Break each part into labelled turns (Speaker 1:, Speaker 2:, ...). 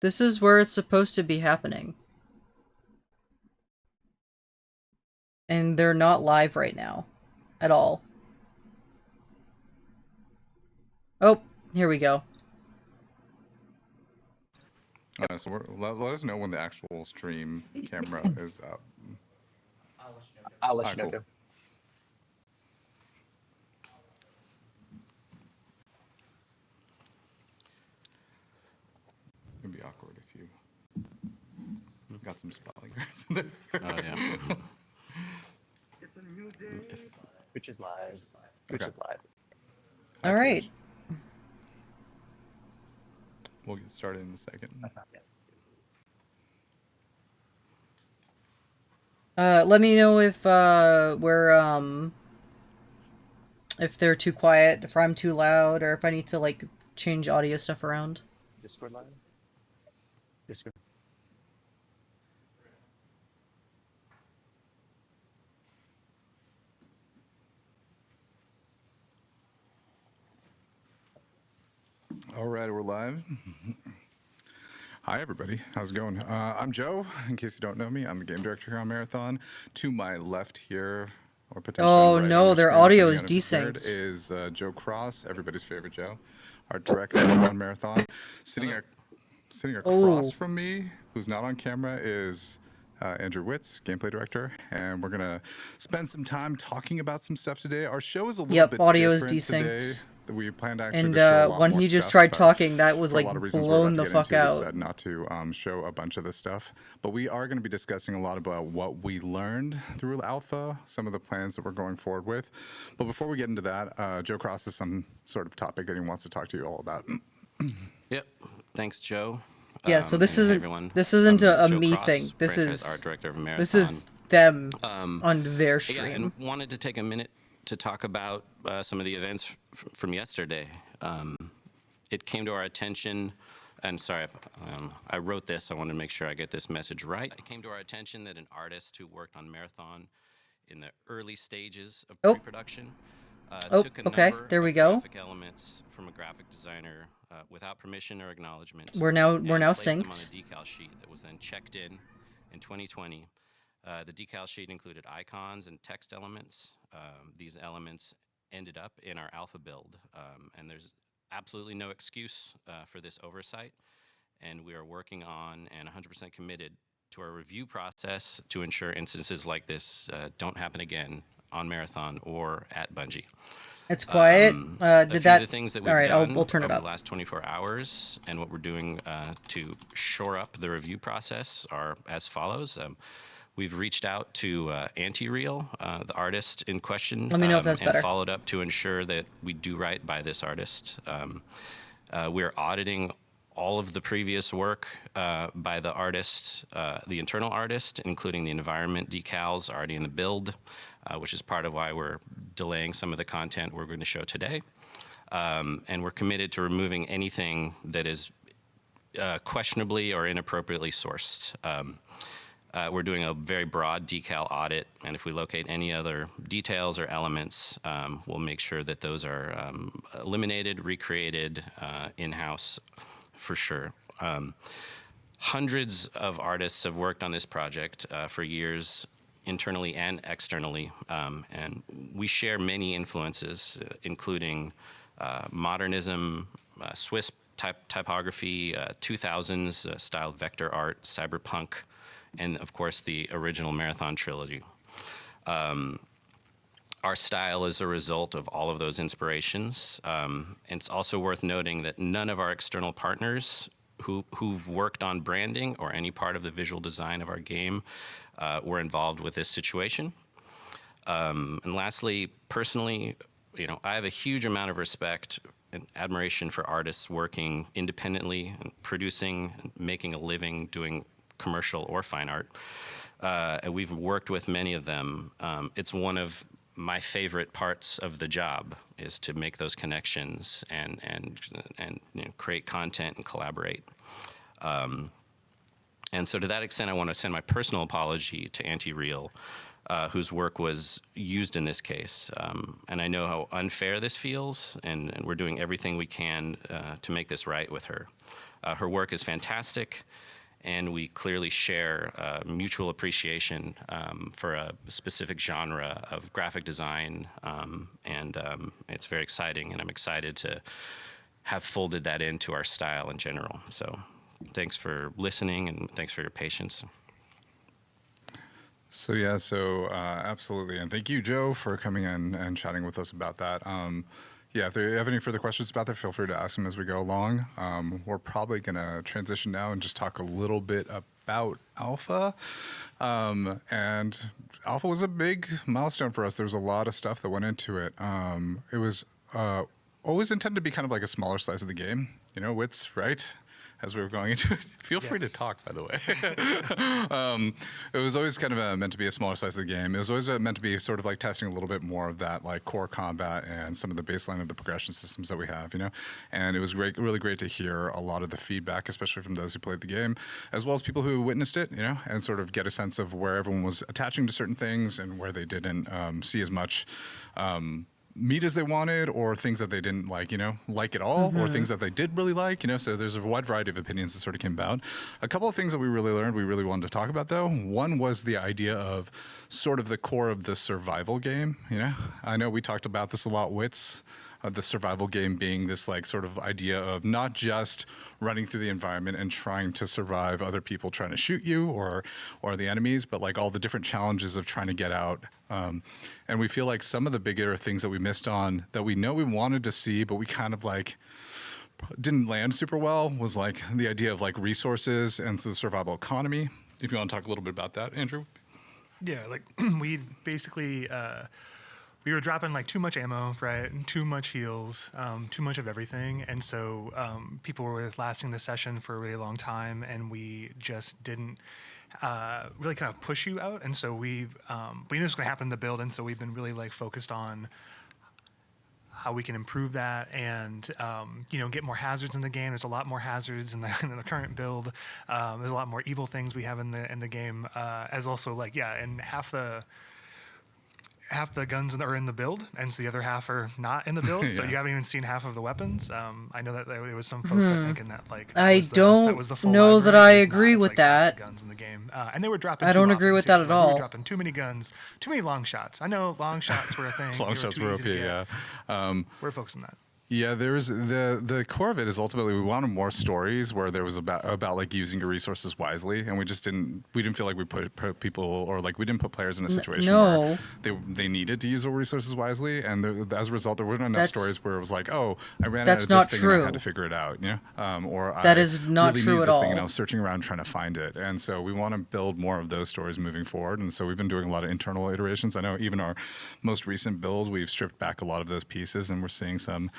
Speaker 1: This is where it's supposed to be happening. And they're not live right now. At all. Oh, here we go.
Speaker 2: So let us know when the actual stream camera is up.
Speaker 3: I'll let you know too.
Speaker 2: It'd be awkward if you got some spelling errors in there.
Speaker 4: Oh, yeah.
Speaker 3: Which is live. Which is live.
Speaker 1: All right.
Speaker 2: We'll get started in a second.
Speaker 1: Let me know if if they're too quiet, if I'm too loud, or if I need to like change audio stuff around.
Speaker 3: Is Discord live? Discord.
Speaker 2: All right, we're live. Hi, everybody. How's it going? I'm Joe. In case you don't know me, I'm the game director here on Marathon. To my left here, or potentially
Speaker 1: oh
Speaker 2: right
Speaker 1: no,
Speaker 2: on
Speaker 1: their
Speaker 2: screen,
Speaker 1: audio is
Speaker 2: depending on if you've heard,
Speaker 1: desynced.
Speaker 2: is Joe Cross, everybody's favorite Joe, our director on Marathon. Sitting across from me, who's not on camera, is Andrew Witz, gameplay director, and we're gonna spend some time talking about some stuff today. Our show is a little bit
Speaker 1: audio is
Speaker 2: different
Speaker 1: desynced.
Speaker 2: today. We planned actually
Speaker 1: And
Speaker 2: to show a lot
Speaker 1: when
Speaker 2: more
Speaker 1: he just
Speaker 2: stuff,
Speaker 1: tried
Speaker 2: but
Speaker 1: talking, that was
Speaker 2: for a
Speaker 1: like
Speaker 2: lot of reasons
Speaker 1: blown
Speaker 2: we're
Speaker 1: the
Speaker 2: about to
Speaker 1: fuck
Speaker 2: get into,
Speaker 1: out.
Speaker 2: we said not to show a bunch of this stuff. But we are going to be discussing a lot about what we learned through Alpha, some of the plans that we're going forward with. But before we get into that, Joe Cross has some sort of topic that he wants to talk to you all about.
Speaker 4: Yep. Thanks, Joe.
Speaker 1: Yeah, so this
Speaker 4: and hey,
Speaker 1: isn't
Speaker 4: everyone.
Speaker 1: a
Speaker 4: Joe
Speaker 1: me
Speaker 4: Cross,
Speaker 1: thing. This
Speaker 4: franchise
Speaker 1: is
Speaker 4: art director of Marathon.
Speaker 1: this is them on their stream.
Speaker 4: Yeah, and wanted to take a minute to talk about some of the events from yesterday. It came to our attention, and sorry, I wrote this. I wanted to make sure I get this message right. It came to our attention that an artist who worked on Marathon in the early stages of pre-production took a number
Speaker 1: there we
Speaker 4: of
Speaker 1: go.
Speaker 4: graphic elements from a graphic designer without permission or acknowledgement.
Speaker 1: We're now
Speaker 4: placed them on
Speaker 1: synced.
Speaker 4: a decal sheet that was then checked in 2020. The decal sheet included icons and text elements. These elements ended up in our alpha build, and there's absolutely no excuse for this oversight. And we are working on and 100% committed to our review process to ensure instances like this don't happen again on Marathon or at Bungie.
Speaker 1: It's quiet.
Speaker 4: The things that we've
Speaker 1: all right,
Speaker 4: done
Speaker 1: we'll turn it
Speaker 4: over
Speaker 1: up.
Speaker 4: the last 24 hours and what we're doing to shore up the review process are as follows. We've reached out to Anti-Real, the artist in question,
Speaker 1: Let me know if that's
Speaker 4: and
Speaker 1: better.
Speaker 4: followed up to ensure that we do right by this artist. We're auditing all of the previous work by the artist, the internal artist, including the environment decals already in the build, which is part of why we're delaying some of the content we're going to show today. And we're committed to removing anything that is questionably or inappropriately sourced. We're doing a very broad decal audit, and if we locate any other details or elements, we'll make sure that those are eliminated, recreated in-house for sure. Hundreds of artists have worked on this project for years, internally and externally, and we share many influences, including modernism, Swiss typography, 2000s style vector art, cyberpunk, and of course the original Marathon trilogy. Our style is a result of all of those inspirations. And it's also worth noting that none of our external partners who've worked on branding or any part of the visual design of our game were involved with this situation. And lastly, personally, I have a huge amount of respect and admiration for artists working independently and producing and making a living doing commercial or fine art. And we've worked with many of them. It's one of my favorite parts of the job is to make those connections and create content and collaborate. And so to that extent, I want to send my personal apology to Anti-Real, whose work was used in this case. And I know how unfair this feels, and we're doing everything we can to make this right with her. Her work is fantastic, and we clearly share mutual appreciation for a specific genre of graphic design, and it's very exciting, and I'm excited to have folded that into our style in general. So thanks for listening, and thanks for your patience.
Speaker 2: So yeah, absolutely, and thank you, Joe, for coming in and chatting with us about that. Yeah, if you have any further questions about that, feel free to ask them as we go along. We're probably going to transition now and just talk a little bit about Alpha. And Alpha was a big milestone for us. There was a lot of stuff that went into it. It was always intended to be kind of like a smaller slice of the game. You know, Wits, right? As we were going into it. Feel free to talk, by the way. It was always kind of meant to be a smaller slice of the game. It was always meant to be sort of like testing a little bit more of that like core combat and some of the baseline of the progression systems that we have, you know? And it was great, really great to hear a lot of the feedback, especially from those who played the game, as well as people who witnessed it, you know, and sort of get a sense of where everyone was attaching to certain things and where they didn't see as much meat as they wanted, or things that they didn't like, you know, like at all, or things that they did really like, you know. So there's a wide variety of opinions that sort of came about. A couple of things that we really learned, we really wanted to talk about though. One was the idea of sort of the core of the survival game, you know. I know we talked about this a lot, Wits. The survival game being this like sort of idea of not just running through the environment and trying to survive other people trying to shoot you or the enemies, but like all the different challenges of trying to get out. And we feel like some of the bigger things that we missed on that we know we wanted to see, but we kind of like didn't land super well, was like the idea of like resources and the survival economy. If you want to talk a little bit about that, Andrew.
Speaker 5: Yeah, like we basically we were dropping like too much ammo, right? And too much heals, too much of everything. And so people were lasting the session for a really long time, and we just didn't really kind of push you out. And so we knew it was going to happen in the build, and so we've been really like focused on how we can improve that and you know, get more hazards in the game. There's a lot more hazards in the current build. There's a lot more evil things we have in the game, as also like, yeah, and half the guns are in the build, and so the other half are not in the build. So
Speaker 2: Yeah.
Speaker 5: you haven't even seen half of the weapons. I know that there was some folks that thinking that like
Speaker 1: I
Speaker 5: that was the full
Speaker 1: don't know
Speaker 5: library.
Speaker 1: that I
Speaker 5: It's not.
Speaker 1: agree
Speaker 5: It's
Speaker 1: with
Speaker 5: like half the
Speaker 1: that.
Speaker 5: guns in the game, and they were dropping.
Speaker 1: I
Speaker 5: too
Speaker 1: don't agree
Speaker 5: often,
Speaker 1: with
Speaker 5: too.
Speaker 1: that at
Speaker 5: Like, we
Speaker 1: all.
Speaker 5: were dropping too many guns, too many long shots. I know long shots were a thing.
Speaker 2: Long
Speaker 5: They
Speaker 2: shots
Speaker 5: too
Speaker 2: were
Speaker 5: easy
Speaker 2: OP,
Speaker 5: to get.
Speaker 2: yeah.
Speaker 5: We're focusing on that.
Speaker 2: Yeah, there's the core of it is ultimately we wanted more stories where there was about like using your resources wisely, and we didn't feel like we put people, or like we didn't put players in a situation
Speaker 1: no.
Speaker 2: where they needed to use their resources wisely, and as a result there weren't enough
Speaker 1: That's-
Speaker 2: stories where it was like, oh, I ran out
Speaker 1: that's
Speaker 2: of
Speaker 1: not
Speaker 2: this thing and I
Speaker 1: true.
Speaker 2: had to figure it out, you know, or
Speaker 1: That
Speaker 2: I
Speaker 1: is not
Speaker 2: really
Speaker 1: true
Speaker 2: needed
Speaker 1: at
Speaker 2: this thing and I
Speaker 1: all.
Speaker 2: was searching around trying to find it, and so we want to build more of those stories moving forward, and so we've been doing a lot of internal iterations. I know even our most recent build, we've stripped back a lot of those pieces, and we're seeing some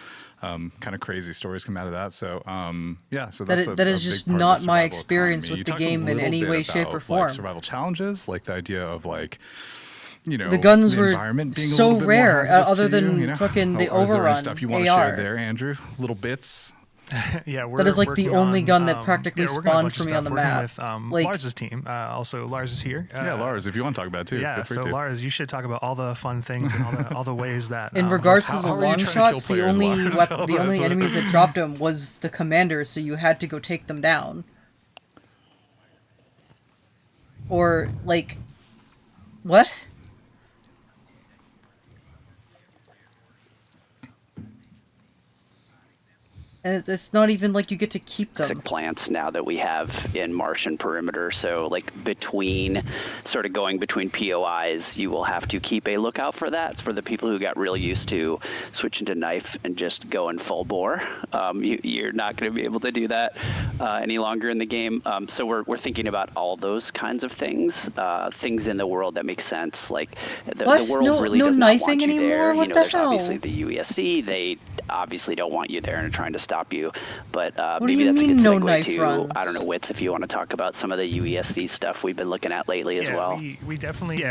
Speaker 2: kind of crazy stories come out of that. So yeah, so that's
Speaker 1: That is
Speaker 2: a big
Speaker 1: just
Speaker 2: part of
Speaker 1: not
Speaker 2: the
Speaker 1: my
Speaker 2: survival
Speaker 1: experience
Speaker 2: economy.
Speaker 1: with
Speaker 2: You
Speaker 1: the
Speaker 2: talked a
Speaker 1: game in
Speaker 2: little
Speaker 1: any
Speaker 2: bit
Speaker 1: way, shape, or
Speaker 2: about,
Speaker 1: form.
Speaker 2: like survival challenges, like the idea of like, you know,
Speaker 1: The guns
Speaker 2: the
Speaker 1: were
Speaker 2: environment being a
Speaker 1: so
Speaker 2: little bit
Speaker 1: rare,
Speaker 2: more hazardous
Speaker 1: other
Speaker 2: to you,
Speaker 1: than
Speaker 2: you know?
Speaker 1: fucking the
Speaker 2: Oh, is there any
Speaker 1: overrun
Speaker 2: stuff you want to
Speaker 1: AR.
Speaker 2: share there, Andrew? Little bits.
Speaker 5: Yeah, we're
Speaker 1: That is like the
Speaker 5: working
Speaker 1: only
Speaker 5: on,
Speaker 1: gun that practically
Speaker 5: yeah, we're working on a
Speaker 1: spawned
Speaker 5: bunch
Speaker 1: for
Speaker 5: of
Speaker 1: me on
Speaker 5: stuff,
Speaker 1: the
Speaker 5: working
Speaker 1: map.
Speaker 5: with
Speaker 1: Like-
Speaker 5: Lars's team. Also, Lars is here.
Speaker 2: Yeah, Lars, if you want to talk about it too.
Speaker 5: Yeah,
Speaker 2: feel free
Speaker 5: so
Speaker 2: to.
Speaker 5: Lars, you should talk about all the fun things and all the ways that.
Speaker 1: In regards to
Speaker 2: how
Speaker 1: the
Speaker 2: are you
Speaker 1: long
Speaker 2: trying to kill
Speaker 1: shots, the
Speaker 2: players,
Speaker 1: only
Speaker 2: Lars?
Speaker 1: the only enemies that dropped them was the commander, so you had to go take them down. Or like, what? And it's not even like you get to keep them.
Speaker 6: Toxic plants now that we have in Martian perimeter. So like going between POIs, you will have to keep a lookout for that. It's for the people who got real used to switching to knife and just going full bore. You're not going to be able to do that any longer in the game. So we're thinking about all those kinds of things, things in the world that make sense. Like the
Speaker 1: What?
Speaker 6: world really
Speaker 1: No
Speaker 6: does not
Speaker 1: knifing
Speaker 6: want you
Speaker 1: anymore?
Speaker 6: there.
Speaker 1: What
Speaker 6: You know,
Speaker 1: the
Speaker 6: there's
Speaker 1: hell?
Speaker 6: obviously the UESC. They obviously don't want you there and are trying to stop you. But
Speaker 1: do
Speaker 6: maybe
Speaker 1: you
Speaker 6: that's a
Speaker 1: mean
Speaker 6: good
Speaker 1: no
Speaker 6: segue
Speaker 1: knife
Speaker 6: to,
Speaker 1: runs?
Speaker 6: I don't know, Wits, if you want to talk about some of the UESC stuff we've been looking at lately as well.
Speaker 5: We definitely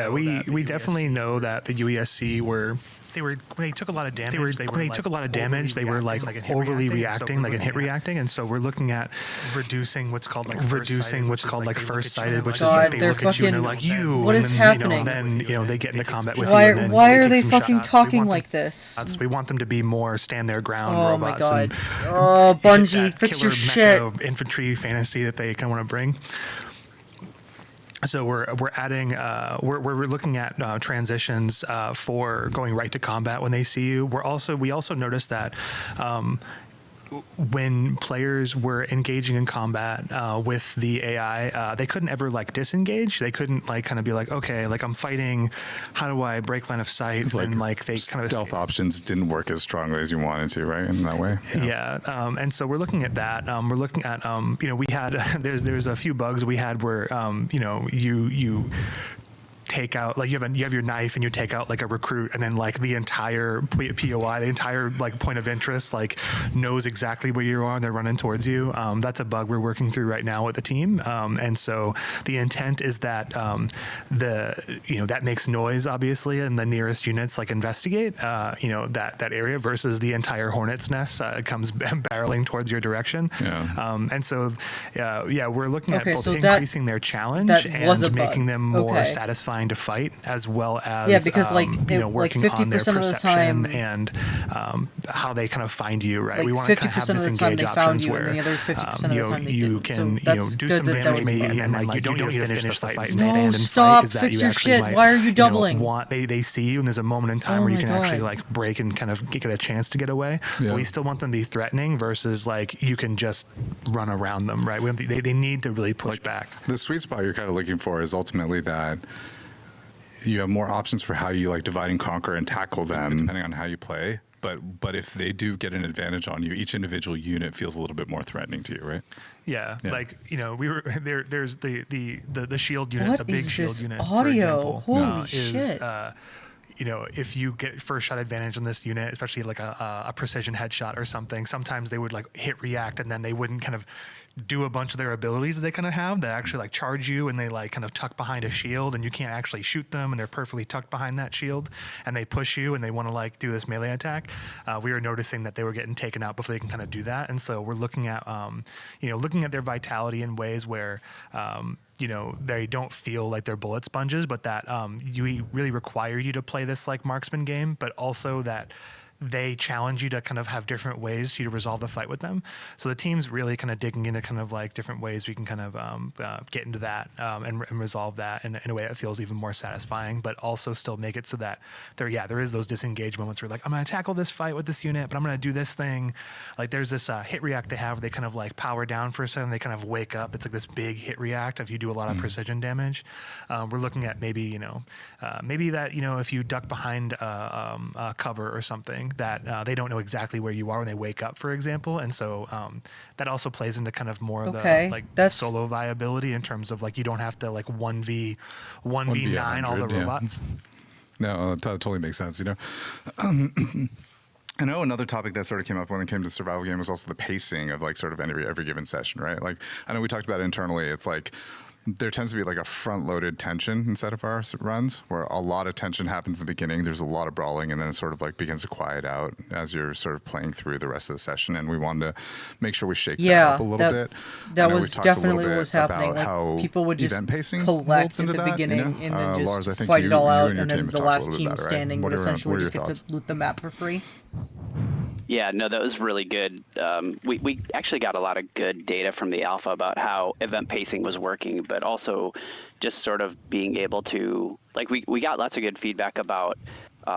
Speaker 5: we definitely know that the UESC were when they took a lot of damage, they were like overly reacting, like and hit reacting, and so we're looking at reducing what's called like first sighted, which is like they look at you and they're like you.
Speaker 1: What is happening?
Speaker 5: Then they get into combat with you. And then
Speaker 1: Why
Speaker 5: they
Speaker 1: are
Speaker 5: take
Speaker 1: they
Speaker 5: some
Speaker 1: fucking
Speaker 5: shots.
Speaker 1: talking like this?
Speaker 5: We want them to be more stand their ground
Speaker 1: Oh my
Speaker 5: robots.
Speaker 1: god.
Speaker 5: And
Speaker 1: Oh, Bungie,
Speaker 5: that
Speaker 1: fix your
Speaker 5: killer
Speaker 1: shit.
Speaker 5: mecha infantry fantasy that they kind of want to bring. So we're adding we're looking at transitions for going right to combat when they see you. We also noticed that when players were engaging in combat with the AI, they couldn't ever like disengage. They couldn't like kind of be like, okay, like I'm fighting. How do I break line of sight?
Speaker 2: It's
Speaker 5: And
Speaker 2: like
Speaker 5: they kind of
Speaker 2: stealth options didn't work as strongly as you wanted to, right? In that way.
Speaker 5: Yeah, and so we're looking at that. We're looking at we had there's a few bugs we had where you take out like you have your knife and you take out like a recruit and then like the entire POI, the entire like point of interest like knows exactly where you are and they're running towards you. That's a bug we're working through right now with the team, and so the intent is that that makes noise obviously and the nearest units like investigate that area versus the entire hornet's nest comes barreling towards your direction. And so we're looking at both increasing their challenge and making them more satisfying to fight, as well as
Speaker 1: because
Speaker 5: working on their
Speaker 1: 50% of the time,
Speaker 5: perception and how they kind of find you, right?
Speaker 1: Like
Speaker 5: we want to kind of have
Speaker 1: 50% of the time
Speaker 5: disengage
Speaker 1: they found
Speaker 5: options
Speaker 1: you,
Speaker 5: where
Speaker 1: and the other 50% of the time they
Speaker 5: you
Speaker 1: didn't.
Speaker 5: can
Speaker 1: So
Speaker 5: do
Speaker 1: that's
Speaker 5: some
Speaker 1: good that
Speaker 5: damage
Speaker 1: was
Speaker 5: maybe,
Speaker 1: bug.
Speaker 5: and then like you don't need to finish the fight and
Speaker 1: No,
Speaker 5: stand and
Speaker 1: stop,
Speaker 5: fight. Is that
Speaker 1: fix
Speaker 5: you
Speaker 1: your
Speaker 5: actually
Speaker 1: shit.
Speaker 5: might,
Speaker 1: Why are you doubling?
Speaker 5: They see you, and there's a moment in time
Speaker 1: Oh
Speaker 5: where you
Speaker 1: my
Speaker 5: can actually
Speaker 1: God.
Speaker 5: like break and kind of get a chance to get away. But we still want them to be threatening versus like you can just run around them, right? They need to really push back.
Speaker 2: The sweet spot you're kind of looking for is ultimately that you have more options for how you like divide and conquer and tackle them depending on how you play. But if they do get an advantage on you, each individual unit feels a little bit more threatening to you, right?
Speaker 5: Yeah. Like we were there. There's the shield unit,
Speaker 1: What
Speaker 5: the big
Speaker 1: is
Speaker 5: shield
Speaker 1: this
Speaker 5: unit,
Speaker 1: audio?
Speaker 5: for example,
Speaker 1: Holy
Speaker 5: is
Speaker 1: shit.
Speaker 5: if you get first shot advantage on this unit, especially like a precision headshot or something, sometimes they would like hit react and then they wouldn't kind of do a bunch of their abilities that they kind of have that actually like charge you and they like kind of tuck behind a shield and you can't actually shoot them and they're perfectly tucked behind that shield and they push you and they want to like do this melee attack. We were noticing that they were getting taken out before they can kind of do that, and so we're looking at looking at their vitality in ways where they don't feel like they're bullet sponges, but that we really require you to play this like marksman game, but also that they challenge you to kind of have different ways to resolve the fight with them. So the team's really kind of digging into kind of like different ways we can kind of get into that and resolve that in a way that feels even more satisfying, but also still make it so that there is those disengage moments where like, I'm going to tackle this fight with this unit, but I'm going to do this thing. Like there's this hit react they have, where they kind of like power down for a second, they kind of wake up. It's like this big hit react if you do a lot of precision damage. We're looking at maybe that, if you duck behind a cover or something, that they don't know exactly where you are when they wake up, for example, and so that also plays into kind of more of the like solo viability in terms of like you don't have to like 1v9 all the robots.
Speaker 2: No, that totally makes sense. I know another topic that sort of came up when it came to the survival game was also the pacing of like sort of every given session, right? Like I know we talked about it internally. It's like there tends to be like a front-loaded tension inside of our runs where a lot of tension happens in the beginning. There's a lot of brawling, and then it sort of like begins to quiet out as you're sort of playing through the rest of the session. And we wanted to make sure we shake that up a little bit.
Speaker 1: That was definitely what was happening.
Speaker 2: About how
Speaker 1: like people would just
Speaker 2: event pacing
Speaker 1: collect
Speaker 2: into
Speaker 1: at the
Speaker 2: that,
Speaker 1: beginning and then just
Speaker 2: Lars, I think
Speaker 1: fight it all out,
Speaker 2: and
Speaker 1: and then the last team standing would essentially just get to loot the map for free.
Speaker 6: Yeah, no, that was really good. We actually got a lot of good data from the alpha about how event pacing was working, but also just sort of being able to, like, we got lots of good feedback about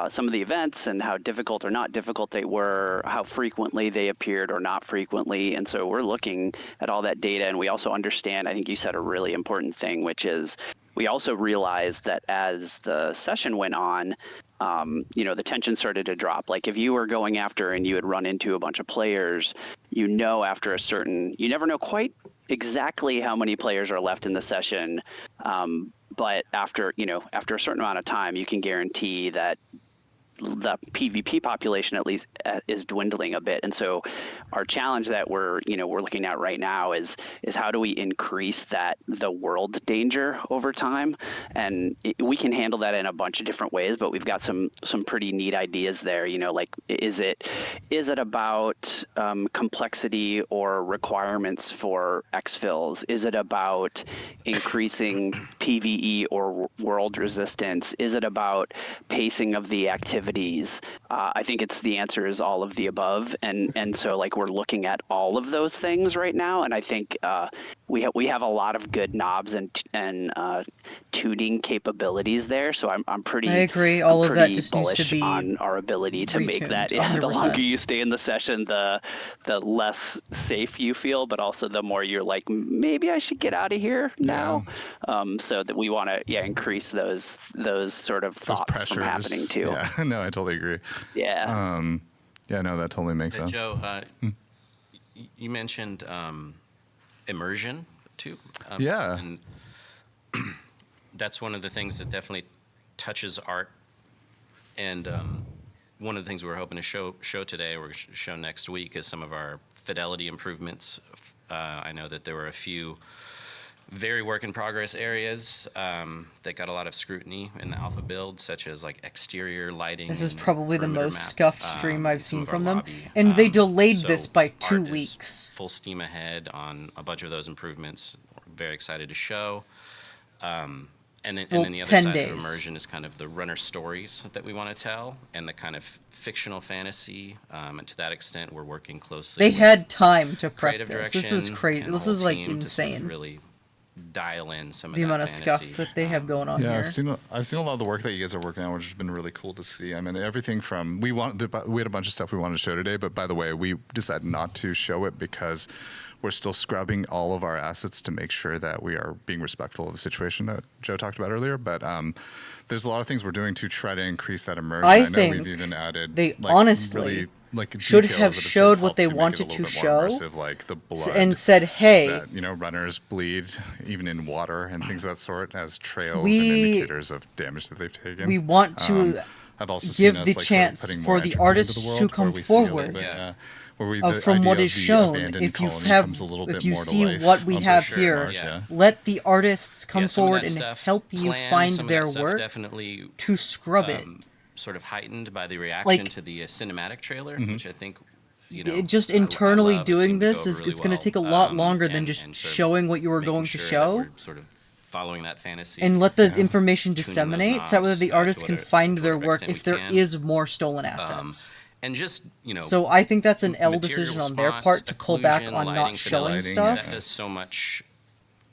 Speaker 6: some of the events and how difficult or not difficult they were, how frequently they appeared or not frequently. And so we're looking at all that data, and we also understand, I think you said a really important thing, which is we also realized that as the session went on, the tension started to drop. Like if you were going after and you had run into a bunch of players, after a certain, you never know quite exactly how many players are left in the session. But after a certain amount of time, you can guarantee that the PvP population at least is dwindling a bit. And so our challenge that we're looking at right now is how do we increase the world danger over time? And we can handle that in a bunch of different ways, but we've got some pretty neat ideas there. Like is it about complexity or requirements for exfils? Is it about increasing PvE or world resistance? Is it about pacing of the activities? I think the answer is all of the above, and so like we're looking at all of those things right now, and I think we have a lot of good knobs and tuning capabilities there. So I'm pretty.
Speaker 1: I agree. All
Speaker 6: I'm
Speaker 1: of that
Speaker 6: pretty
Speaker 1: just needs to
Speaker 6: bullish
Speaker 1: be
Speaker 6: on our ability to make that.
Speaker 1: retuned,
Speaker 6: Yeah, the longer
Speaker 1: 100%.
Speaker 6: you stay in the session, the less safe you feel, but also the more you're like, maybe I should get out of here now. So that we want to increase those sort of
Speaker 2: Those
Speaker 6: thoughts from happening
Speaker 2: pressures.
Speaker 6: too.
Speaker 2: Yeah, no, I totally agree.
Speaker 6: Yeah.
Speaker 2: Yeah, no, that totally makes sense.
Speaker 4: Joe, you mentioned immersion too.
Speaker 2: Yeah.
Speaker 4: And that's one of the things that definitely touches art. And one of the things we're hoping to show today, or show next week, is some of our fidelity improvements. I know that there were a few very work in progress areas that got a lot of scrutiny in the alpha build, such as like exterior lighting.
Speaker 1: This is
Speaker 4: and
Speaker 1: probably the
Speaker 4: perimeter
Speaker 1: most
Speaker 4: map,
Speaker 1: scuffed stream I've
Speaker 4: some
Speaker 1: seen
Speaker 4: of our
Speaker 1: from them.
Speaker 4: lobby.
Speaker 1: And they delayed
Speaker 4: So
Speaker 1: this by 2
Speaker 4: art is
Speaker 1: weeks.
Speaker 4: full steam ahead on a bunch of those improvements. We're very excited to show. And then the other
Speaker 1: 10
Speaker 4: side
Speaker 1: days.
Speaker 4: of immersion is kind of the runner stories that we want to tell, and the kind of fictional fantasy. And to that extent, we're working closely.
Speaker 1: They
Speaker 4: with
Speaker 1: had time to prep
Speaker 4: creative
Speaker 1: this.
Speaker 4: direction.
Speaker 1: This is crazy.
Speaker 4: and the
Speaker 1: This
Speaker 4: whole
Speaker 1: is like
Speaker 4: team to sort of
Speaker 1: insane.
Speaker 4: really dial in some of
Speaker 1: The
Speaker 4: that
Speaker 1: amount of
Speaker 4: fantasy.
Speaker 1: stuff that they have going on
Speaker 2: Yeah,
Speaker 1: here.
Speaker 2: I've seen a lot of the work that you guys are working on, which has been really cool to see. I mean, everything from we had a bunch of stuff we wanted to show today, but by the way, we decided not to show it because we're still scrubbing all of our assets to make sure that we are being respectful of the situation that Joe talked about earlier. But there's a lot of things we're doing to try to increase that immersion.
Speaker 1: I
Speaker 2: know
Speaker 1: think
Speaker 2: we've even added
Speaker 1: they
Speaker 2: like,
Speaker 1: honestly
Speaker 2: really, like,
Speaker 1: should
Speaker 2: details
Speaker 1: have
Speaker 2: that sort
Speaker 1: showed
Speaker 2: of
Speaker 1: what
Speaker 2: helped
Speaker 1: they
Speaker 2: to make it a
Speaker 1: wanted
Speaker 2: little
Speaker 1: to
Speaker 2: bit more
Speaker 1: show
Speaker 2: immersive, like the blood
Speaker 1: and said, hey,
Speaker 2: that runners bleed even in water and things of that sort as trails
Speaker 1: We-
Speaker 2: and indicators of damage that they've taken.
Speaker 1: we want to
Speaker 2: I've also
Speaker 1: give
Speaker 2: seen us,
Speaker 1: the
Speaker 2: like,
Speaker 1: chance
Speaker 2: sort of putting
Speaker 1: for
Speaker 2: more
Speaker 1: the
Speaker 2: entropy into
Speaker 1: artists
Speaker 2: the
Speaker 1: to
Speaker 2: world,
Speaker 1: come
Speaker 2: where we see a little
Speaker 1: forward.
Speaker 2: bit,
Speaker 4: Yeah.
Speaker 2: where we,
Speaker 1: from what is
Speaker 2: the
Speaker 1: shown.
Speaker 2: abandoned
Speaker 1: If you
Speaker 2: colony
Speaker 1: have,
Speaker 2: comes a little
Speaker 1: if
Speaker 2: bit
Speaker 1: you
Speaker 2: more to
Speaker 1: see
Speaker 2: life
Speaker 1: what we
Speaker 2: on
Speaker 1: have
Speaker 2: Bush
Speaker 1: here,
Speaker 2: Mars,
Speaker 4: Yeah.
Speaker 1: let the artists come
Speaker 4: Yeah, some of
Speaker 1: forward
Speaker 4: that
Speaker 1: and
Speaker 4: stuff
Speaker 1: help you
Speaker 4: planned,
Speaker 1: find
Speaker 4: some of
Speaker 1: their
Speaker 4: that stuff
Speaker 1: work
Speaker 4: definitely
Speaker 1: to scrub it.
Speaker 4: sort of heightened by the reaction
Speaker 1: Like-
Speaker 4: to the cinematic trailer,
Speaker 2: Mm-hmm.
Speaker 4: which I think
Speaker 1: Just
Speaker 4: I
Speaker 1: internally
Speaker 4: love. It
Speaker 1: doing
Speaker 4: seemed to
Speaker 1: this
Speaker 4: go
Speaker 1: is
Speaker 4: over really
Speaker 1: it's going to
Speaker 4: well.
Speaker 1: take a lot longer than
Speaker 4: and
Speaker 1: just
Speaker 4: sort of
Speaker 1: showing what you were
Speaker 4: making
Speaker 1: going to
Speaker 4: sure that
Speaker 1: show.
Speaker 4: we're sort of following that fantasy
Speaker 1: And let the information
Speaker 4: tuning those
Speaker 1: disseminate so that
Speaker 4: knobs,
Speaker 1: the
Speaker 4: to
Speaker 1: artists can
Speaker 4: whatever-
Speaker 1: find
Speaker 4: to
Speaker 1: their
Speaker 4: whatever
Speaker 1: work
Speaker 4: extent
Speaker 1: if
Speaker 4: we
Speaker 1: there
Speaker 4: can.
Speaker 1: is more stolen assets.
Speaker 4: And just
Speaker 1: So I think that's an L
Speaker 4: material
Speaker 1: decision on their
Speaker 4: response,
Speaker 1: part to pull back
Speaker 4: occlusion,
Speaker 1: on
Speaker 4: lighting,
Speaker 1: not showing
Speaker 4: fidelity,
Speaker 1: stuff.
Speaker 4: That does so much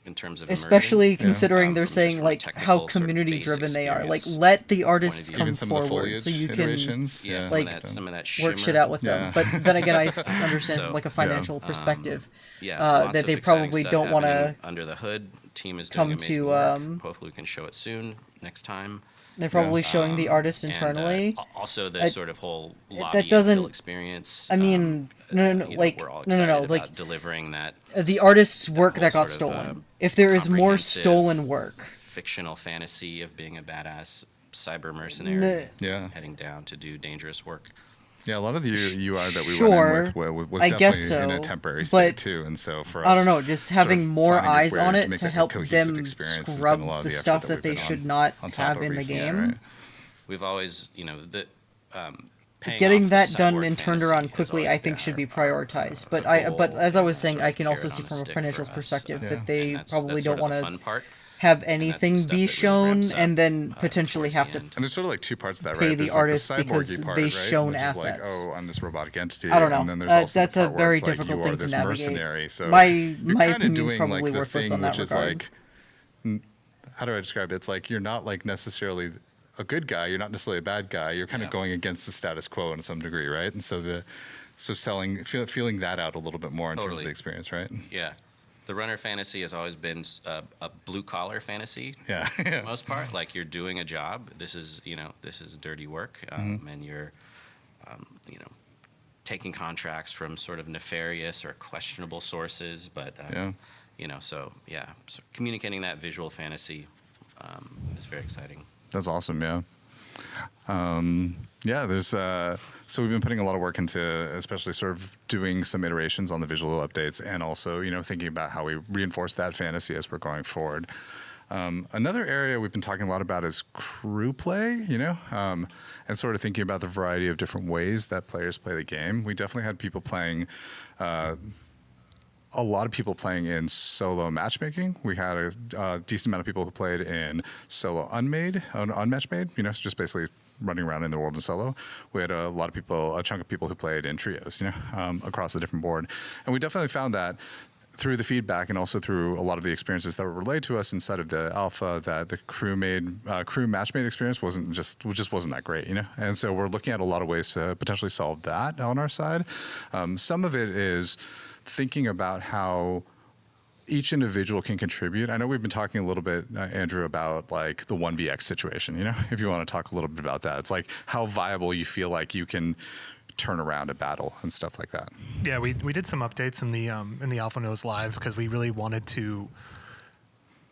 Speaker 4: in terms of
Speaker 1: Especially
Speaker 4: immersion,
Speaker 1: considering they're
Speaker 4: from just
Speaker 1: saying
Speaker 4: from a
Speaker 1: like how
Speaker 4: technical sort of
Speaker 1: community
Speaker 4: base
Speaker 1: driven they are. Like
Speaker 4: experience
Speaker 1: let the
Speaker 4: point of
Speaker 1: artists
Speaker 4: view.
Speaker 1: come
Speaker 2: even some of the
Speaker 1: forward
Speaker 2: foliage
Speaker 1: so you can
Speaker 2: iterations.
Speaker 4: Yeah, some
Speaker 1: like,
Speaker 4: of that
Speaker 1: work shit
Speaker 4: shimmer.
Speaker 1: out with them.
Speaker 2: Yeah.
Speaker 1: But then again, I understand
Speaker 4: So,
Speaker 1: from like a financial perspective.
Speaker 4: Yeah,
Speaker 1: that
Speaker 4: lots of
Speaker 1: they
Speaker 4: exciting
Speaker 1: probably
Speaker 4: stuff
Speaker 1: don't wanna
Speaker 4: happening under the hood. Team is doing
Speaker 1: come
Speaker 4: amazing
Speaker 1: to,
Speaker 4: work. Hopefully, we can show it soon next time.
Speaker 1: They're probably showing the artists
Speaker 4: And,
Speaker 1: internally.
Speaker 4: also, the sort of whole lobby
Speaker 1: that doesn't-
Speaker 4: and fill experience.
Speaker 1: I mean, no,
Speaker 4: like we're all excited
Speaker 1: no,
Speaker 4: about
Speaker 1: like
Speaker 4: delivering that
Speaker 1: the artists' work
Speaker 4: whole
Speaker 1: that got
Speaker 4: sort of,
Speaker 1: stolen. If there is more
Speaker 4: comprehensive
Speaker 1: stolen work,
Speaker 4: fictional fantasy of being a badass cyber mercenary
Speaker 2: Yeah.
Speaker 4: heading down to do dangerous work.
Speaker 2: Yeah, a lot of the UI that we
Speaker 1: Sure,
Speaker 2: went in with was
Speaker 1: I
Speaker 2: definitely
Speaker 1: guess
Speaker 2: in a
Speaker 1: so,
Speaker 2: temporary state
Speaker 1: but
Speaker 2: too, and so for us,
Speaker 1: I don't know, just
Speaker 2: sort of
Speaker 1: having more
Speaker 2: finding a
Speaker 1: eyes
Speaker 2: way
Speaker 1: on
Speaker 2: to
Speaker 1: it
Speaker 2: make
Speaker 1: to
Speaker 2: that a
Speaker 1: help
Speaker 2: cohesive
Speaker 1: them
Speaker 2: experience has been
Speaker 1: scrub
Speaker 2: a lot of
Speaker 1: the
Speaker 2: effort
Speaker 1: stuff
Speaker 2: that
Speaker 1: that
Speaker 2: we've
Speaker 1: they
Speaker 2: been
Speaker 1: should
Speaker 2: on
Speaker 1: not
Speaker 2: top
Speaker 1: have
Speaker 2: of
Speaker 1: in the
Speaker 2: recently,
Speaker 1: game.
Speaker 2: right?
Speaker 4: We've always, paying
Speaker 1: Getting
Speaker 4: off the
Speaker 1: that done
Speaker 4: cyborg
Speaker 1: and turned
Speaker 4: fantasy
Speaker 1: around
Speaker 4: has
Speaker 1: quickly,
Speaker 4: always
Speaker 1: I think
Speaker 4: been
Speaker 1: should be
Speaker 4: our
Speaker 1: prioritized. But
Speaker 4: goal
Speaker 1: as I was
Speaker 4: and
Speaker 1: saying,
Speaker 4: sort
Speaker 1: I
Speaker 4: of
Speaker 1: can also
Speaker 4: carrot
Speaker 1: see
Speaker 4: on
Speaker 1: from
Speaker 4: the
Speaker 1: a
Speaker 4: stick
Speaker 1: financial
Speaker 4: for us.
Speaker 1: perspective
Speaker 2: Yeah.
Speaker 1: that they
Speaker 4: And that's
Speaker 1: probably
Speaker 4: sort
Speaker 1: don't
Speaker 4: of the
Speaker 1: want to
Speaker 4: fun part.
Speaker 1: have
Speaker 4: And that's the
Speaker 1: anything
Speaker 4: stuff
Speaker 1: be
Speaker 4: that really
Speaker 1: shown
Speaker 4: ramps up,
Speaker 1: and then potentially
Speaker 4: towards
Speaker 1: have
Speaker 4: the
Speaker 1: to
Speaker 4: end.
Speaker 2: And there's sort of like two parts to that,
Speaker 1: pay
Speaker 2: right?
Speaker 1: the
Speaker 2: There's
Speaker 1: artist
Speaker 2: like the
Speaker 1: because
Speaker 2: cyborgy part,
Speaker 1: they've
Speaker 2: right?
Speaker 1: shown
Speaker 2: Which is like,
Speaker 1: assets.
Speaker 2: oh, I'm this robotic entity.
Speaker 1: I don't know.
Speaker 2: And then there's also
Speaker 1: That's
Speaker 2: the
Speaker 1: a
Speaker 2: part where
Speaker 1: very
Speaker 2: it's like,
Speaker 1: difficult
Speaker 2: you
Speaker 1: thing
Speaker 2: are
Speaker 1: to
Speaker 2: this
Speaker 1: navigate.
Speaker 2: mercenary. So
Speaker 1: My
Speaker 2: you're
Speaker 1: my
Speaker 2: kind of
Speaker 1: opinion's
Speaker 2: doing
Speaker 1: probably
Speaker 2: like the
Speaker 1: worthless
Speaker 2: thing
Speaker 1: on that
Speaker 2: which is
Speaker 1: regard.
Speaker 2: like, how do I describe it? It's like you're not like necessarily a good guy. You're not necessarily a bad guy. You're kind of going against the status quo in some degree, right? And so feeling that out a little bit more in terms of
Speaker 4: Totally.
Speaker 2: the experience, right?
Speaker 4: Yeah. The runner fantasy has always been a blue collar fantasy.
Speaker 2: Yeah.
Speaker 4: For the most part, like you're doing a job. This is dirty work, and you're, taking contracts from sort of nefarious or questionable sources. But so communicating that visual fantasy is very exciting.
Speaker 2: That's awesome. Yeah. Yeah, there's so we've been putting a lot of work into, especially sort of doing some iterations on the visual updates, and also thinking about how we reinforce that fantasy as we're going forward. Another area we've been talking a lot about is crew play, and sort of thinking about the variety of different ways that players play the game. We definitely had people playing. A lot of people playing in solo matchmaking. We had a decent amount of people who played in solo unmatched made, so just basically running around in the world in solo. We had a chunk of people who played in trios, across the different board. And we definitely found that through the feedback and also through a lot of the experiences that were relayed to us inside of the alpha, that the crew matchmade experience just wasn't that great, And so we're looking at a lot of ways to potentially solve that on our side. Some of it is thinking about how each individual can contribute. I know we've been talking a little bit, Andrew, about like the 1vx situation, if you want to talk a little bit about that. It's like how viable you feel like you can turn around a battle and stuff like that.
Speaker 5: Yeah, we did some updates in the Alpha Nose Live because we really wanted to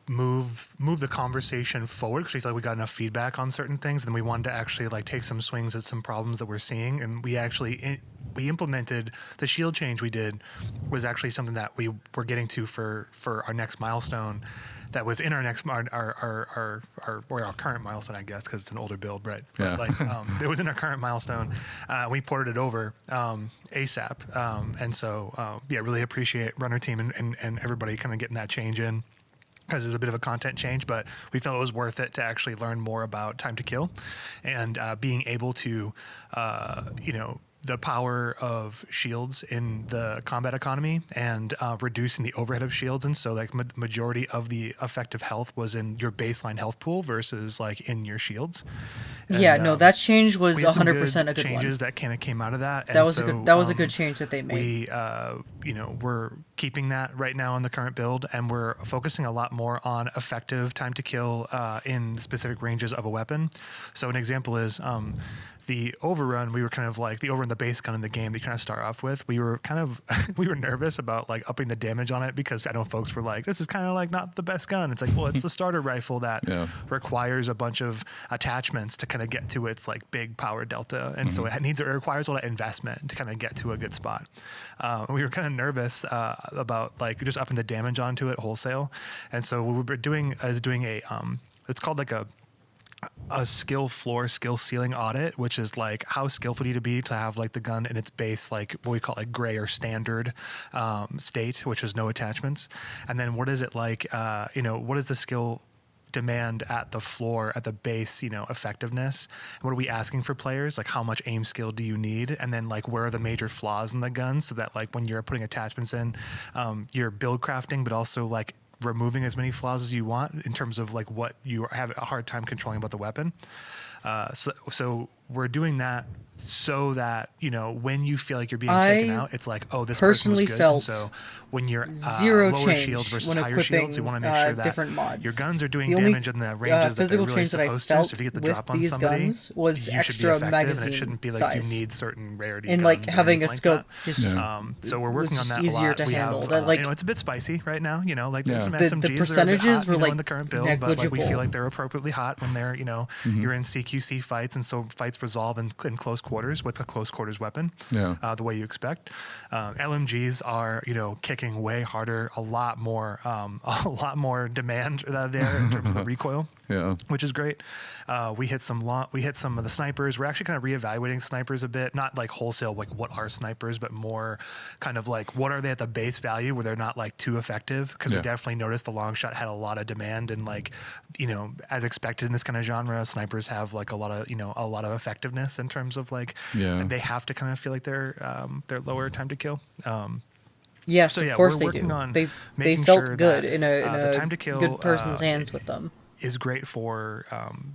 Speaker 5: move the conversation forward because we felt like we got enough feedback on certain things, and then we wanted to actually like take some swings at some problems that we're seeing, and we actually we implemented the shield change we did was actually something that we were getting to for our next milestone. That was in our next our current milestone, I guess, because it's an older build, right?
Speaker 2: Yeah.
Speaker 5: But it was in our current milestone. We ported it over ASAP, and so really appreciate Runner Team and everybody kind of getting that change in, because there's a bit of a content change, but we felt it was worth it to actually learn more about time to kill and being able to, the power of shields in the combat economy and reducing the overhead of shields. And so like majority of the effective health was in your baseline health pool versus like in your shields. And,
Speaker 1: no, that change was
Speaker 5: we had some
Speaker 1: 100% a good
Speaker 5: changes
Speaker 1: one.
Speaker 5: that kind of came out of that.
Speaker 1: That was a good change that they made.
Speaker 5: We're keeping that right now in the current build, and we're focusing a lot more on effective time to kill in specific ranges of a weapon. So an example is the overrun. We were kind of like the overrun, the base gun in the game that you kind of start off with. We were kind of we were nervous about like upping the damage on it because I know folks were like, this is kind of like not the best gun. It's like, well, it's the starter rifle that requires a bunch of attachments to kind of get to its like big power delta, and so it requires a lot of investment to kind of get to a good spot. We were kind of nervous about like just upping the damage onto it wholesale, and so what we're doing is doing a it's called like a skill ceiling audit, which is like how skillful do you to be to have like the gun in its base, like what we call like gray or standard state, which is no attachments. And then what is it like, what is the skill demand at the floor, at the base, effectiveness? What are we asking for players? Like how much aim skill do you need? And then like where are the major flaws in the gun so that like when you're putting attachments in, you're build crafting, but also like removing as many flaws as you want in terms of like what you have a hard time controlling about the weapon. So we're doing that so that when you feel like you're being taken out, it's like, oh, this person was
Speaker 1: personally
Speaker 5: good.
Speaker 1: felt
Speaker 5: And so when you're
Speaker 1: zero
Speaker 5: lower
Speaker 1: change
Speaker 5: shields versus
Speaker 1: when
Speaker 5: higher shields, you want to make sure that
Speaker 1: different mods.
Speaker 5: your guns are doing
Speaker 1: The only,
Speaker 5: damage in the ranges that they're
Speaker 1: physical
Speaker 5: really
Speaker 1: change that I
Speaker 5: supposed to.
Speaker 1: felt
Speaker 5: So if you get the
Speaker 1: with
Speaker 5: drop on
Speaker 1: these
Speaker 5: somebody,
Speaker 1: guns was
Speaker 5: you should be
Speaker 1: extra
Speaker 5: effective,
Speaker 1: magazine
Speaker 5: and it shouldn't be like
Speaker 1: size.
Speaker 5: you need certain rarity
Speaker 1: And
Speaker 5: guns
Speaker 1: like
Speaker 5: or
Speaker 1: having a
Speaker 5: anything
Speaker 1: scope
Speaker 5: like
Speaker 1: just
Speaker 5: so we're working on
Speaker 1: was
Speaker 5: that a
Speaker 1: easier
Speaker 5: lot.
Speaker 1: to
Speaker 5: We
Speaker 1: handle.
Speaker 5: have,
Speaker 1: That, like,
Speaker 5: it's a bit spicy right now. Like there's some
Speaker 1: The
Speaker 5: SMGs
Speaker 1: percentages
Speaker 5: that are a bit hot,
Speaker 1: were, like,
Speaker 5: in the current build, but like we
Speaker 1: negligible.
Speaker 5: feel like they're appropriately hot when they're you're in CQC fights, and so fights resolve in close quarters with a close quarters weapon. The way you expect. LMGs are kicking way harder, a lot more demand there in terms of the recoil. Which is great. We hit some of the snipers. We're actually kind of reevaluating snipers a bit, not like wholesale, like what are snipers, but more kind of like what are they at the base value where they're not like too effective. Because we definitely noticed the long shot had a lot of demand, and like, as expected in this kind of genre, snipers have like a lot of effectiveness in terms of like, they have to kind of feel like they're lower time to kill.
Speaker 1: Yes,
Speaker 5: So,
Speaker 1: of course
Speaker 5: we're
Speaker 1: they
Speaker 5: working
Speaker 1: do.
Speaker 5: on
Speaker 1: They
Speaker 5: making
Speaker 1: felt
Speaker 5: sure
Speaker 1: good
Speaker 5: that,
Speaker 1: in
Speaker 5: the
Speaker 1: a
Speaker 5: time to kill,
Speaker 1: good person's hands with them.
Speaker 5: is great for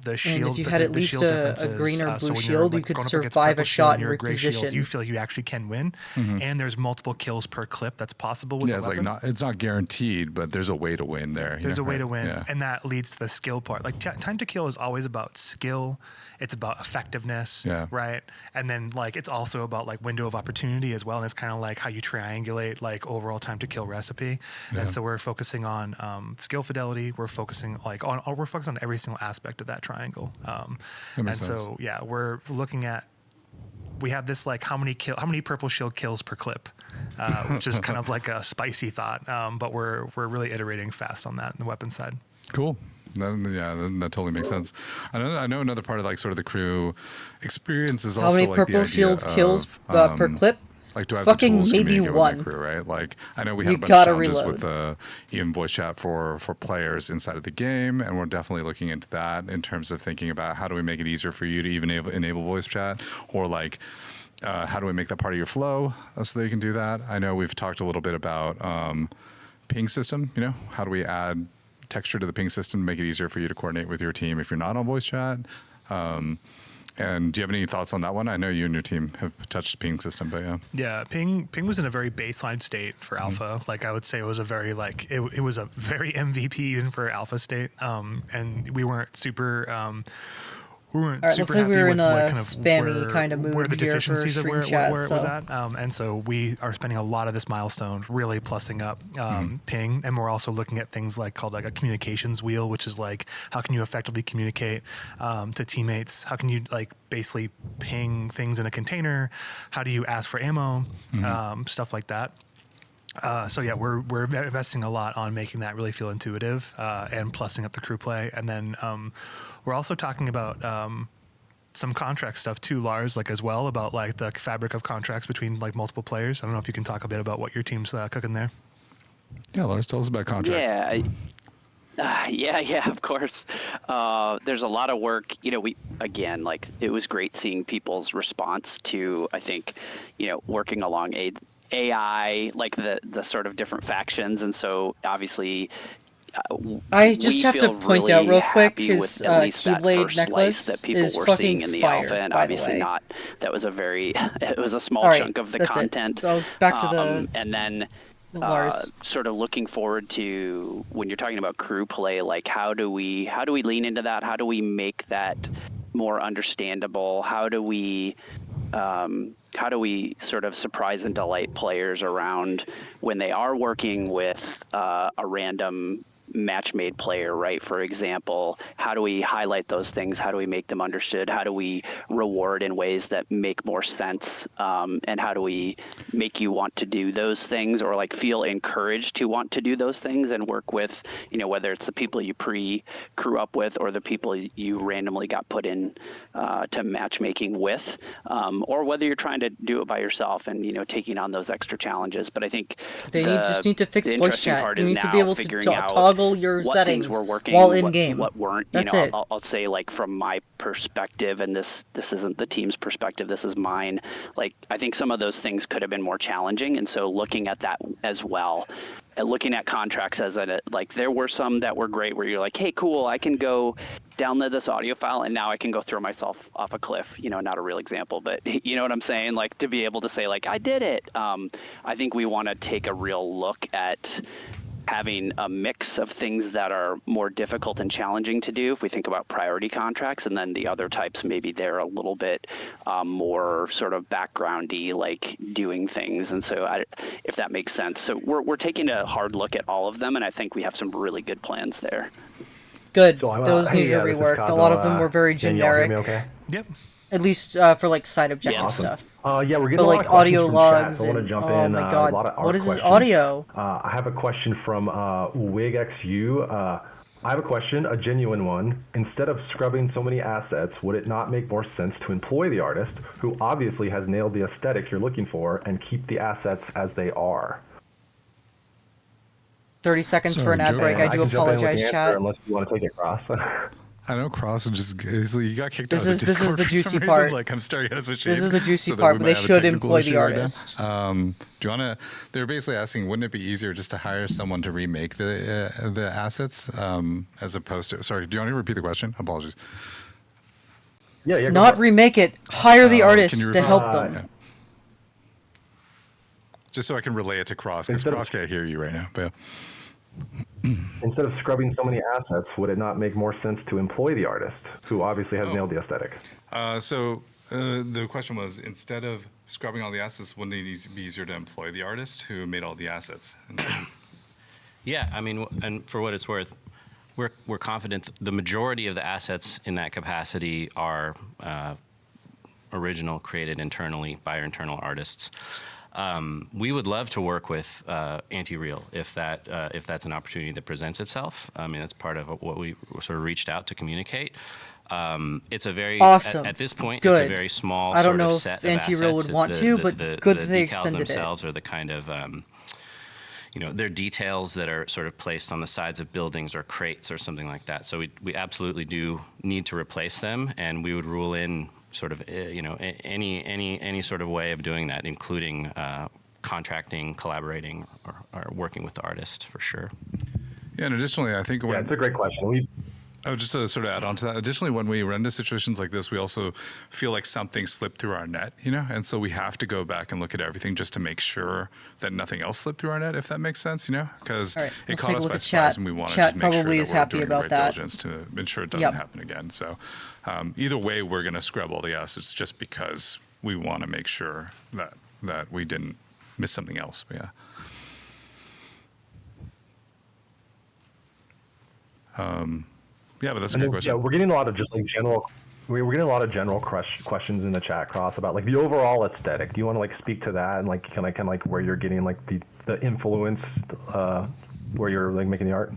Speaker 5: the
Speaker 1: And
Speaker 5: shield.
Speaker 1: if you had at
Speaker 5: the
Speaker 1: least
Speaker 5: shield
Speaker 1: a
Speaker 5: differences.
Speaker 1: green or
Speaker 5: So
Speaker 1: blue
Speaker 5: when
Speaker 1: shield,
Speaker 5: you're,
Speaker 1: you could
Speaker 5: going up against
Speaker 1: survive
Speaker 5: purple
Speaker 1: a
Speaker 5: shield
Speaker 1: shot
Speaker 5: and
Speaker 1: and
Speaker 5: you're a gray shield,
Speaker 1: reposition.
Speaker 5: you feel like you actually can win, and there's multiple kills per clip that's possible with
Speaker 2: Yeah,
Speaker 5: the
Speaker 2: it's
Speaker 5: weapon.
Speaker 2: like it's not guaranteed, but there's a way to win there.
Speaker 5: There's a way
Speaker 2: right?
Speaker 5: to win,
Speaker 2: Yeah.
Speaker 5: and that leads to the skill part. Like time to kill is always about skill. It's about effectiveness, right? And then like it's also about like window of opportunity as well. And it's kind of like how you triangulate like overall time to kill recipe. And so we're focusing on skill fidelity. We're focusing like on we're focused on every single aspect of that triangle.
Speaker 2: That
Speaker 5: And
Speaker 2: makes sense.
Speaker 5: so yeah, we're looking at. We have this like how many purple shield kills per clip, which is kind of like a spicy thought. But we're really iterating fast on that in the weapon side.
Speaker 2: Cool. That totally makes sense. I know another part of like sort of the crew experience is
Speaker 1: How
Speaker 2: also
Speaker 1: many
Speaker 2: like
Speaker 1: purple
Speaker 2: the idea
Speaker 1: shield kills
Speaker 2: of,
Speaker 1: per clip?
Speaker 2: Like, do I have the
Speaker 1: Fucking
Speaker 2: tools to
Speaker 1: maybe
Speaker 2: communicate with
Speaker 1: one.
Speaker 2: my crew, right? Like, I know we
Speaker 1: You
Speaker 2: had a bunch of
Speaker 1: gotta
Speaker 2: challenges
Speaker 1: reload.
Speaker 2: with even voice chat for players inside of the game, and we're definitely looking into that in terms of thinking about how do we make it easier for you to even enable voice chat, or like, how do we make that part of your flow so that you can do that? I know we've talked a little bit about ping system, you know, how do we add texture to the ping system to make it easier for you to coordinate with your team if you're not on voice chat? And do you have any thoughts on that one? I know you and your team have touched the ping system, but yeah.
Speaker 5: Yeah, ping was in a very baseline state for alpha. Like I would say it was a very it was a very MVP even for alpha state. And we weren't super
Speaker 1: All right, looks
Speaker 5: super
Speaker 1: like
Speaker 5: happy
Speaker 1: we're
Speaker 5: with
Speaker 1: in a
Speaker 5: like kind of
Speaker 1: spammy kind of
Speaker 5: where
Speaker 1: mood
Speaker 5: the
Speaker 1: here for
Speaker 5: deficiencies of
Speaker 1: stream
Speaker 5: where
Speaker 1: chat,
Speaker 5: it was
Speaker 1: so.
Speaker 5: at. And so we are spending a lot of this milestone really plussing up ping, and we're also looking at things like called like a communications wheel, which is like how can you effectively communicate to teammates? How can you like basically ping things in a container? How do you ask for ammo? Stuff like that. So yeah, we're investing a lot on making that really feel intuitive and plussing up the crew play, and then we're also talking about some contract stuff too, Lars, like as well about like the fabric of contracts between like multiple players. I don't know if you can talk a bit about what your team's cooking there.
Speaker 2: Yeah, Lars, tell us about contracts.
Speaker 6: Yeah, of course. There's a lot of work. You know, it was great seeing people's response to, I think, working along AI, like the sort of different factions. And so obviously,
Speaker 1: I just
Speaker 6: we
Speaker 1: have to
Speaker 6: feel
Speaker 1: point out
Speaker 6: really
Speaker 1: real quick,
Speaker 6: happy
Speaker 1: his
Speaker 6: with at least that
Speaker 1: Keyblade
Speaker 6: first slice that
Speaker 1: necklace
Speaker 6: people
Speaker 1: is
Speaker 6: were
Speaker 1: fucking
Speaker 6: seeing in the
Speaker 1: fire,
Speaker 6: alpha, and
Speaker 1: by the
Speaker 6: obviously
Speaker 1: way.
Speaker 6: not. That was it was a small
Speaker 1: All right,
Speaker 6: chunk of the
Speaker 1: that's it.
Speaker 6: content.
Speaker 1: So back to the
Speaker 6: And then
Speaker 1: Lars.
Speaker 6: sort of looking forward to when you're talking about crew play, like how do we lean into that? How do we make that more understandable? How do we sort of surprise and delight players around when they are working with a random match-made player, right? For example, how do we highlight those things? How do we make them understood? How do we reward in ways that make more sense? And how do we make you want to do those things, or like feel encouraged to want to do those things and work with, whether it's the people you pre-crew up with or the people you randomly got put in to matchmaking with, or whether you're trying to do it by yourself and, taking on those extra challenges. But I think
Speaker 1: Just need to fix
Speaker 6: the
Speaker 1: voice
Speaker 6: interesting
Speaker 1: chat.
Speaker 6: part
Speaker 1: You
Speaker 6: is
Speaker 1: need to
Speaker 6: now
Speaker 1: be able to
Speaker 6: figuring out
Speaker 1: toggle your
Speaker 6: what
Speaker 1: settings
Speaker 6: things were working,
Speaker 1: while in game.
Speaker 6: what weren't.
Speaker 1: That's it.
Speaker 6: I'll say, like, from my perspective, and this isn't the team's perspective, this is mine. Like, I think some of those things could have been more challenging, and so looking at that as well, and looking at contracts as like there were some that were great where you're like, hey, cool, I can go download this audio file and now I can go throw myself off a cliff. Not a real example, but you know what I'm saying? Like, to be able to say, like, I did it. I think we want to take a real look at having a mix of things that are more difficult and challenging to do if we think about priority contracts, and then the other types, maybe they're a little bit more sort of backgroundy, like doing things. And so if that makes sense. So we're taking a hard look at all of them, and I think we have some really good plans there.
Speaker 1: Good.
Speaker 7: So
Speaker 1: Those need to
Speaker 7: this is
Speaker 1: rework. A lot of them were very
Speaker 7: can y'all hear
Speaker 1: generic.
Speaker 7: me okay?
Speaker 5: Yep.
Speaker 1: At least for like side objective
Speaker 6: Awesome.
Speaker 1: stuff.
Speaker 7: Yeah, we're getting
Speaker 1: But
Speaker 7: a lot
Speaker 1: like
Speaker 7: of questions
Speaker 1: audio
Speaker 7: from
Speaker 1: logs
Speaker 7: chat, so I want
Speaker 1: and
Speaker 7: to jump
Speaker 1: oh
Speaker 7: in.
Speaker 1: my
Speaker 7: A
Speaker 1: god,
Speaker 7: lot of
Speaker 1: what
Speaker 7: art
Speaker 1: is this
Speaker 7: questions.
Speaker 1: audio?
Speaker 7: I have a question from WigXU. I have a question, a genuine one. Instead of scrubbing so many assets, would it not make more sense to employ the artist, who obviously has nailed the aesthetic you're looking for, and keep the assets as they are?
Speaker 1: 30 seconds
Speaker 2: Sorry,
Speaker 1: for an ad
Speaker 2: Joe.
Speaker 1: break.
Speaker 7: And
Speaker 1: I do
Speaker 7: can jump in with the
Speaker 1: apologize,
Speaker 7: answer
Speaker 1: chat.
Speaker 7: unless you want to take it across.
Speaker 2: I know Cross he got kicked out
Speaker 1: This
Speaker 2: of
Speaker 1: is-
Speaker 2: the
Speaker 1: this is
Speaker 2: Discord
Speaker 1: the
Speaker 2: for
Speaker 1: juicy
Speaker 2: some reason.
Speaker 1: part.
Speaker 2: Like, I'm staring at us with shame.
Speaker 1: This is the juicy
Speaker 2: so that
Speaker 1: part,
Speaker 2: we
Speaker 1: but
Speaker 2: might
Speaker 1: they
Speaker 2: have a
Speaker 1: should
Speaker 2: technical
Speaker 1: employ the
Speaker 2: issue right now.
Speaker 1: artist.
Speaker 2: Do you want to? They're basically asking, wouldn't it be easier just to hire someone to remake the assets as opposed to? Sorry, do you want to repeat the question? Apologies.
Speaker 7: Yeah, go
Speaker 1: Not
Speaker 7: for it.
Speaker 1: remake it. Hire the
Speaker 2: Can
Speaker 1: artist
Speaker 2: you
Speaker 1: to
Speaker 2: repeat
Speaker 1: help
Speaker 2: that?
Speaker 1: them.
Speaker 2: Just so I can relay it to Cross, because
Speaker 7: Instead of-
Speaker 2: Cross can't hear you right now. But
Speaker 7: Instead of scrubbing so many assets, would it not make more sense to employ the artist, who obviously has nailed the aesthetic?
Speaker 2: So the question was, instead of scrubbing all the assets, wouldn't it be easier to employ the artist who made all the assets?
Speaker 4: Yeah, I mean, and for what it's worth, we're confident that the majority of the assets in that capacity are original, created internally by our internal artists. We would love to work with Anti-Real if that's an opportunity that presents itself. I mean, that's part of what we sort of reached out to communicate. It's a very
Speaker 1: Awesome.
Speaker 4: at this point.
Speaker 1: Good.
Speaker 4: It's a very small
Speaker 1: I don't
Speaker 4: sort
Speaker 1: know
Speaker 4: of
Speaker 1: if
Speaker 4: set of
Speaker 1: Anti-Real
Speaker 4: assets.
Speaker 1: would want
Speaker 4: The-
Speaker 1: to,
Speaker 4: the-
Speaker 1: but
Speaker 4: the-
Speaker 1: good
Speaker 4: the
Speaker 1: that they
Speaker 4: decals
Speaker 1: extended it.
Speaker 4: themselves are the kind of they're details that are sort of placed on the sides of buildings or crates or something like that. So we absolutely do need to replace them, and we would rule in sort of any sort of way of doing that, including contracting, collaborating, or working with the artist for sure.
Speaker 2: Yeah, and additionally, I think
Speaker 7: Yeah, it's a great question.
Speaker 2: just to sort of add on to that, additionally, when we run into situations like this, we also feel like something slipped through our net, and so we have to go back and look at everything just to make sure that nothing else slipped through our net, if that makes sense, because
Speaker 1: All right,
Speaker 2: it
Speaker 1: let's
Speaker 2: caught
Speaker 1: take a
Speaker 2: us
Speaker 1: look
Speaker 2: by
Speaker 1: at
Speaker 2: surprise
Speaker 1: chat.
Speaker 2: and we want to
Speaker 1: Chat
Speaker 2: just make sure
Speaker 1: probably
Speaker 2: that
Speaker 1: is
Speaker 2: we're
Speaker 1: happy
Speaker 2: doing the
Speaker 1: about
Speaker 2: right
Speaker 1: that.
Speaker 2: diligence to ensure it doesn't
Speaker 1: Yep.
Speaker 2: happen again. So either way, we're going to scrub all the assets just because we want to make sure that we didn't miss something else. But yeah. Yeah, but that's a good question.
Speaker 7: Yeah, we're getting a lot of just like general. We're getting a lot of general questions in the chat, Cross, about like the overall aesthetic. Do you want to like speak to that and like kind of like where you're getting like the influence, where you're like making the art?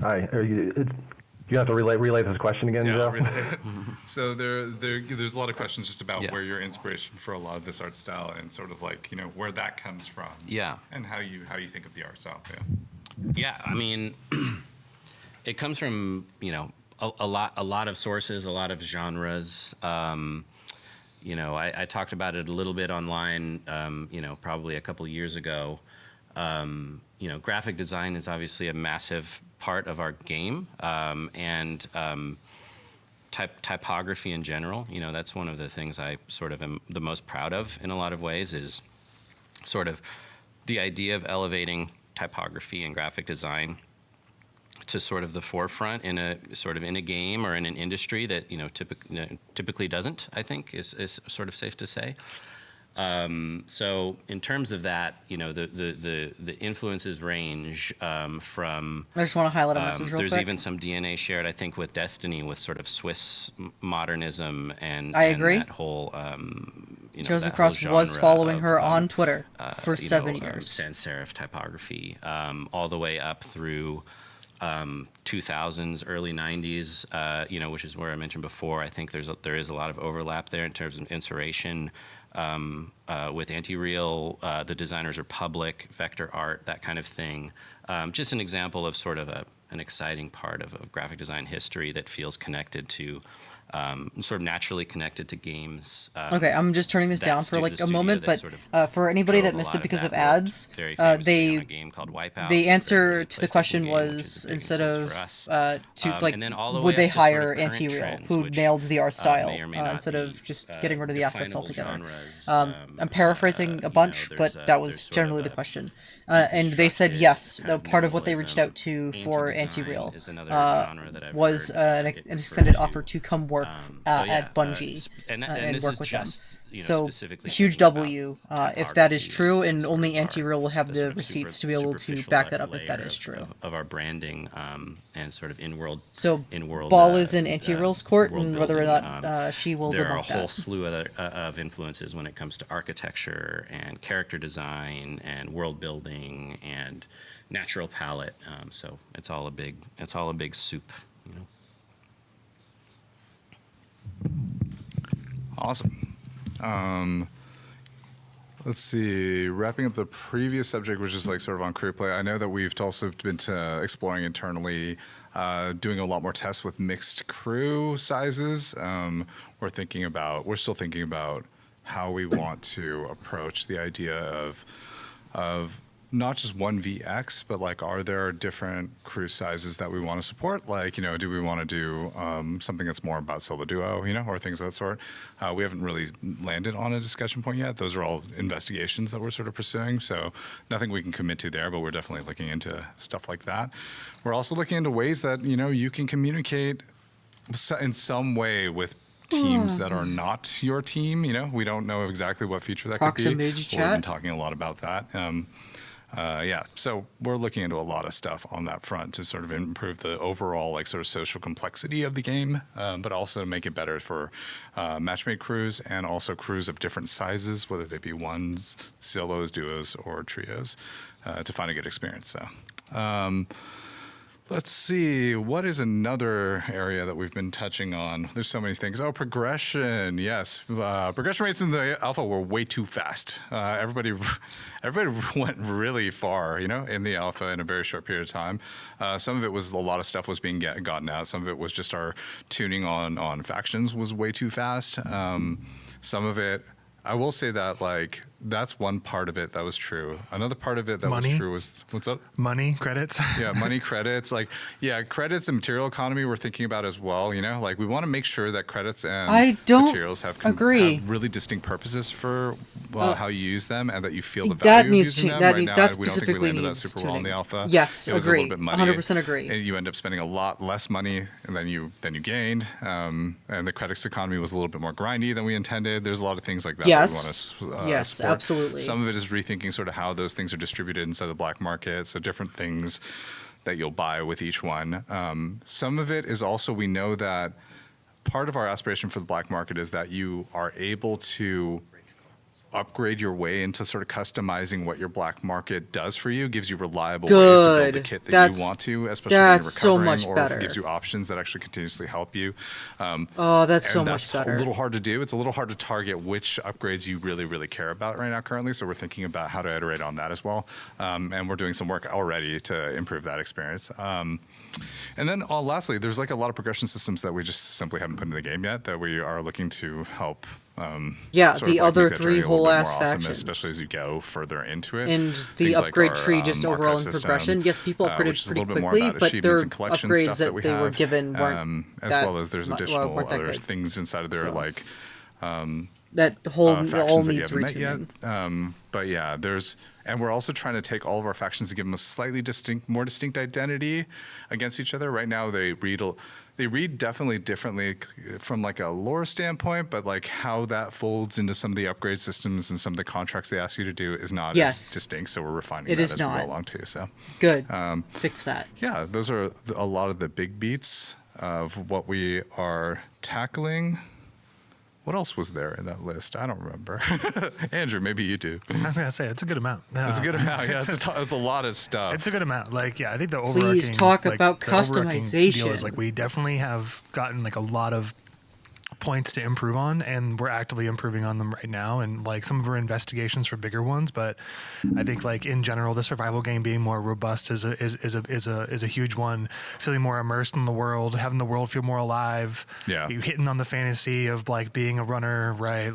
Speaker 7: You have to relay this question again,
Speaker 2: Yeah,
Speaker 7: Joe.
Speaker 2: really. So there's a lot of questions just about
Speaker 4: Yeah.
Speaker 2: where your inspiration for a lot of this art style and sort of like where that comes from.
Speaker 4: Yeah.
Speaker 2: And how you think of the art style. Yeah.
Speaker 4: Yeah, I mean, it comes from a lot of sources, a lot of genres. I talked about it a little bit online. Probably a couple years ago. Graphic design is obviously a massive part of our game, and typography in general. That's one of the things I sort of am the most proud of in a lot of ways is sort of the idea of elevating typography and graphic design to sort of the forefront in a game or in an industry that typically doesn't. I think is sort of safe to say. So in terms of that, the influences range from.
Speaker 1: I just want to highlight a message real
Speaker 4: There's
Speaker 1: quick.
Speaker 4: even some DNA shared, I think, with Destiny, with sort of Swiss modernism and
Speaker 1: I agree.
Speaker 4: that whole.
Speaker 1: Joseph
Speaker 4: that
Speaker 1: Cross
Speaker 4: whole
Speaker 1: was
Speaker 4: genre
Speaker 1: following
Speaker 4: of,
Speaker 1: her on Twitter for 7
Speaker 4: you know,
Speaker 1: years.
Speaker 4: sans serif typography, all the way up through 2000s, early 90s, which is where I mentioned before. I think there is a lot of overlap there in terms of inspiration with Anti-Real, the designers are public, vector art, that kind of thing. Just an example of sort of an exciting part of graphic design history that feels connected to, sort of naturally connected to games.
Speaker 1: Okay, I'm just turning this down for like a moment, but for anybody that missed it because of ads, the answer to the question was instead of would they hire Anti-Real, who nailed the art style, instead of just getting rid of the assets altogether. I'm paraphrasing a bunch, but that was generally the question. And they said yes. The part of what they reached out to for Anti-Real was an extended offer to come work at Bungie and work with them. So huge W if that is true, and only Anti-Real will have the receipts to be able to back that up if that is true.
Speaker 4: Of our branding and sort of in-world.
Speaker 1: So
Speaker 4: in-world,
Speaker 1: ball is in Anti-Real's court,
Speaker 4: world
Speaker 1: and whether or
Speaker 4: building.
Speaker 1: not she will
Speaker 4: There are a
Speaker 1: debunk
Speaker 4: whole
Speaker 1: that.
Speaker 4: slew of influences when it comes to architecture and character design and world building and natural palette. So it's all a big soup.
Speaker 2: Awesome. Let's see. Wrapping up the previous subject, which is like sort of on career play. I know that we've also been exploring internally, doing a lot more tests with mixed crew sizes. We're still thinking about how we want to approach the idea of not just 1vx, but like, are there different crew sizes that we want to support? Like, do we want to do something that's more about solo duo, or things of that sort? We haven't really landed on a discussion point yet. Those are all investigations that we're sort of pursuing. So nothing we can commit to there, but we're definitely looking into stuff like that. We're also looking into ways that, you can communicate in some way with teams that are not your team. We don't know exactly what feature that could be.
Speaker 1: Proximity
Speaker 2: We've
Speaker 1: chat.
Speaker 2: been talking a lot about that. yeah, so we're looking into a lot of stuff on that front to sort of improve the overall like sort of social complexity of the game, but also make it better for matchmade crews and also crews of different sizes, whether they be ones, solos, duos, or trios, to find a good experience. So. Let's see, what is another area that we've been touching on? There's so many things. Oh, progression, yes. Progression rates in the alpha were way too fast. Everybody went really far, in the alpha in a very short period of time. Some of it was a lot of stuff was being gotten out. Some of it was just our tuning on factions was way too fast. Some of it, I will say that that's one part of it that was true. Another part of it that was true was, what's up?
Speaker 5: Money, credits.
Speaker 2: Yeah, money, credits. Credits and material economy we're thinking about as well. We want to make sure that credits and materials have really distinct purposes for how you use them, and that you feel the value of using them. Right now, we don't think we landed that super well in the alpha.
Speaker 1: Yes,
Speaker 2: it was a little bit muddy.
Speaker 1: 100% agree.
Speaker 2: And you end up spending a lot less money than you gained, and the credits economy was a little bit more grindy than we intended. There's a lot of things like that
Speaker 1: yes.
Speaker 2: that we want to
Speaker 1: yes,
Speaker 2: support.
Speaker 1: Absolutely.
Speaker 2: Some of it is rethinking sort of how those things are distributed inside the black market. So different things that you'll buy with each one. Some of it is also, we know that part of our aspiration for the black market is that you are able to upgrade your way into sort of customizing what your black market does for you, gives you reliable ways to build the kit that you want to, especially when you're recovering,
Speaker 1: so much
Speaker 2: or
Speaker 1: better.
Speaker 2: gives you options that actually continuously help you.
Speaker 1: That's so much better.
Speaker 2: It's a little hard to do. It's a little hard to target which upgrades you really, really care about right now currently. So we're thinking about how to iterate on that as well. And we're doing some work already to improve that experience. And then lastly, there's a lot of progression systems that we just simply haven't put into the game yet that we are looking to help
Speaker 1: the other three whole ass factions,
Speaker 2: especially as you go further into it.
Speaker 1: And the upgrade tree, just overall in progression. Yes, people upgraded pretty quickly, but their upgrades that they were given weren't
Speaker 2: as well as there's additional other things inside of there
Speaker 1: that the whole
Speaker 2: factions that you
Speaker 1: needs
Speaker 2: haven't met
Speaker 1: retuning.
Speaker 2: yet. But yeah, and we're also trying to take all of our factions and give them a slightly more distinct identity against each other. Right now, they read definitely differently from a lore standpoint, but how that folds into some of the upgrade systems and some of the contracts they ask you to do is not as distinct. So we're refining that as we go along too. So
Speaker 1: good. Fix that.
Speaker 2: Yeah, those are a lot of the big beats of what we are tackling. What else was there in that list? I don't remember. Andrew, maybe you do.
Speaker 5: I was going to say, it's a good amount.
Speaker 2: It's a good amount, yeah. It's a lot of stuff.
Speaker 5: It's a good amount. I think the overarching...
Speaker 1: Please talk about customization.
Speaker 5: Deal is, we definitely have gotten, a lot of points to improve on, and we're actively improving on them right now, and some of our investigations for bigger ones. But I think in general, the survival game being more robust is a huge one. Feeling more immersed in the world, having the world feel more alive.
Speaker 2: Yeah,
Speaker 5: you hitting on the fantasy of being a runner, right?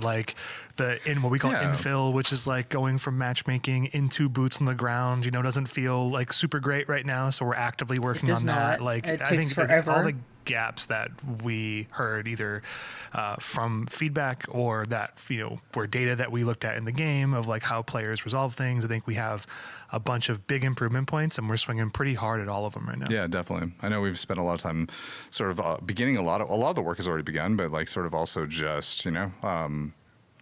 Speaker 5: In what we call infill, which is going from matchmaking into boots on the ground, doesn't feel super great right now. So we're actively working on that.
Speaker 1: It
Speaker 5: I
Speaker 1: takes
Speaker 5: think
Speaker 1: forever.
Speaker 5: all the gaps that we heard either from feedback or that were data that we looked at in the game of how players resolve things. I think we have a bunch of big improvement points, and we're swinging pretty hard at all of them right now.
Speaker 2: Yeah, definitely. I know we've spent a lot of time sort of beginning a lot of the work has already begun, but sort of also just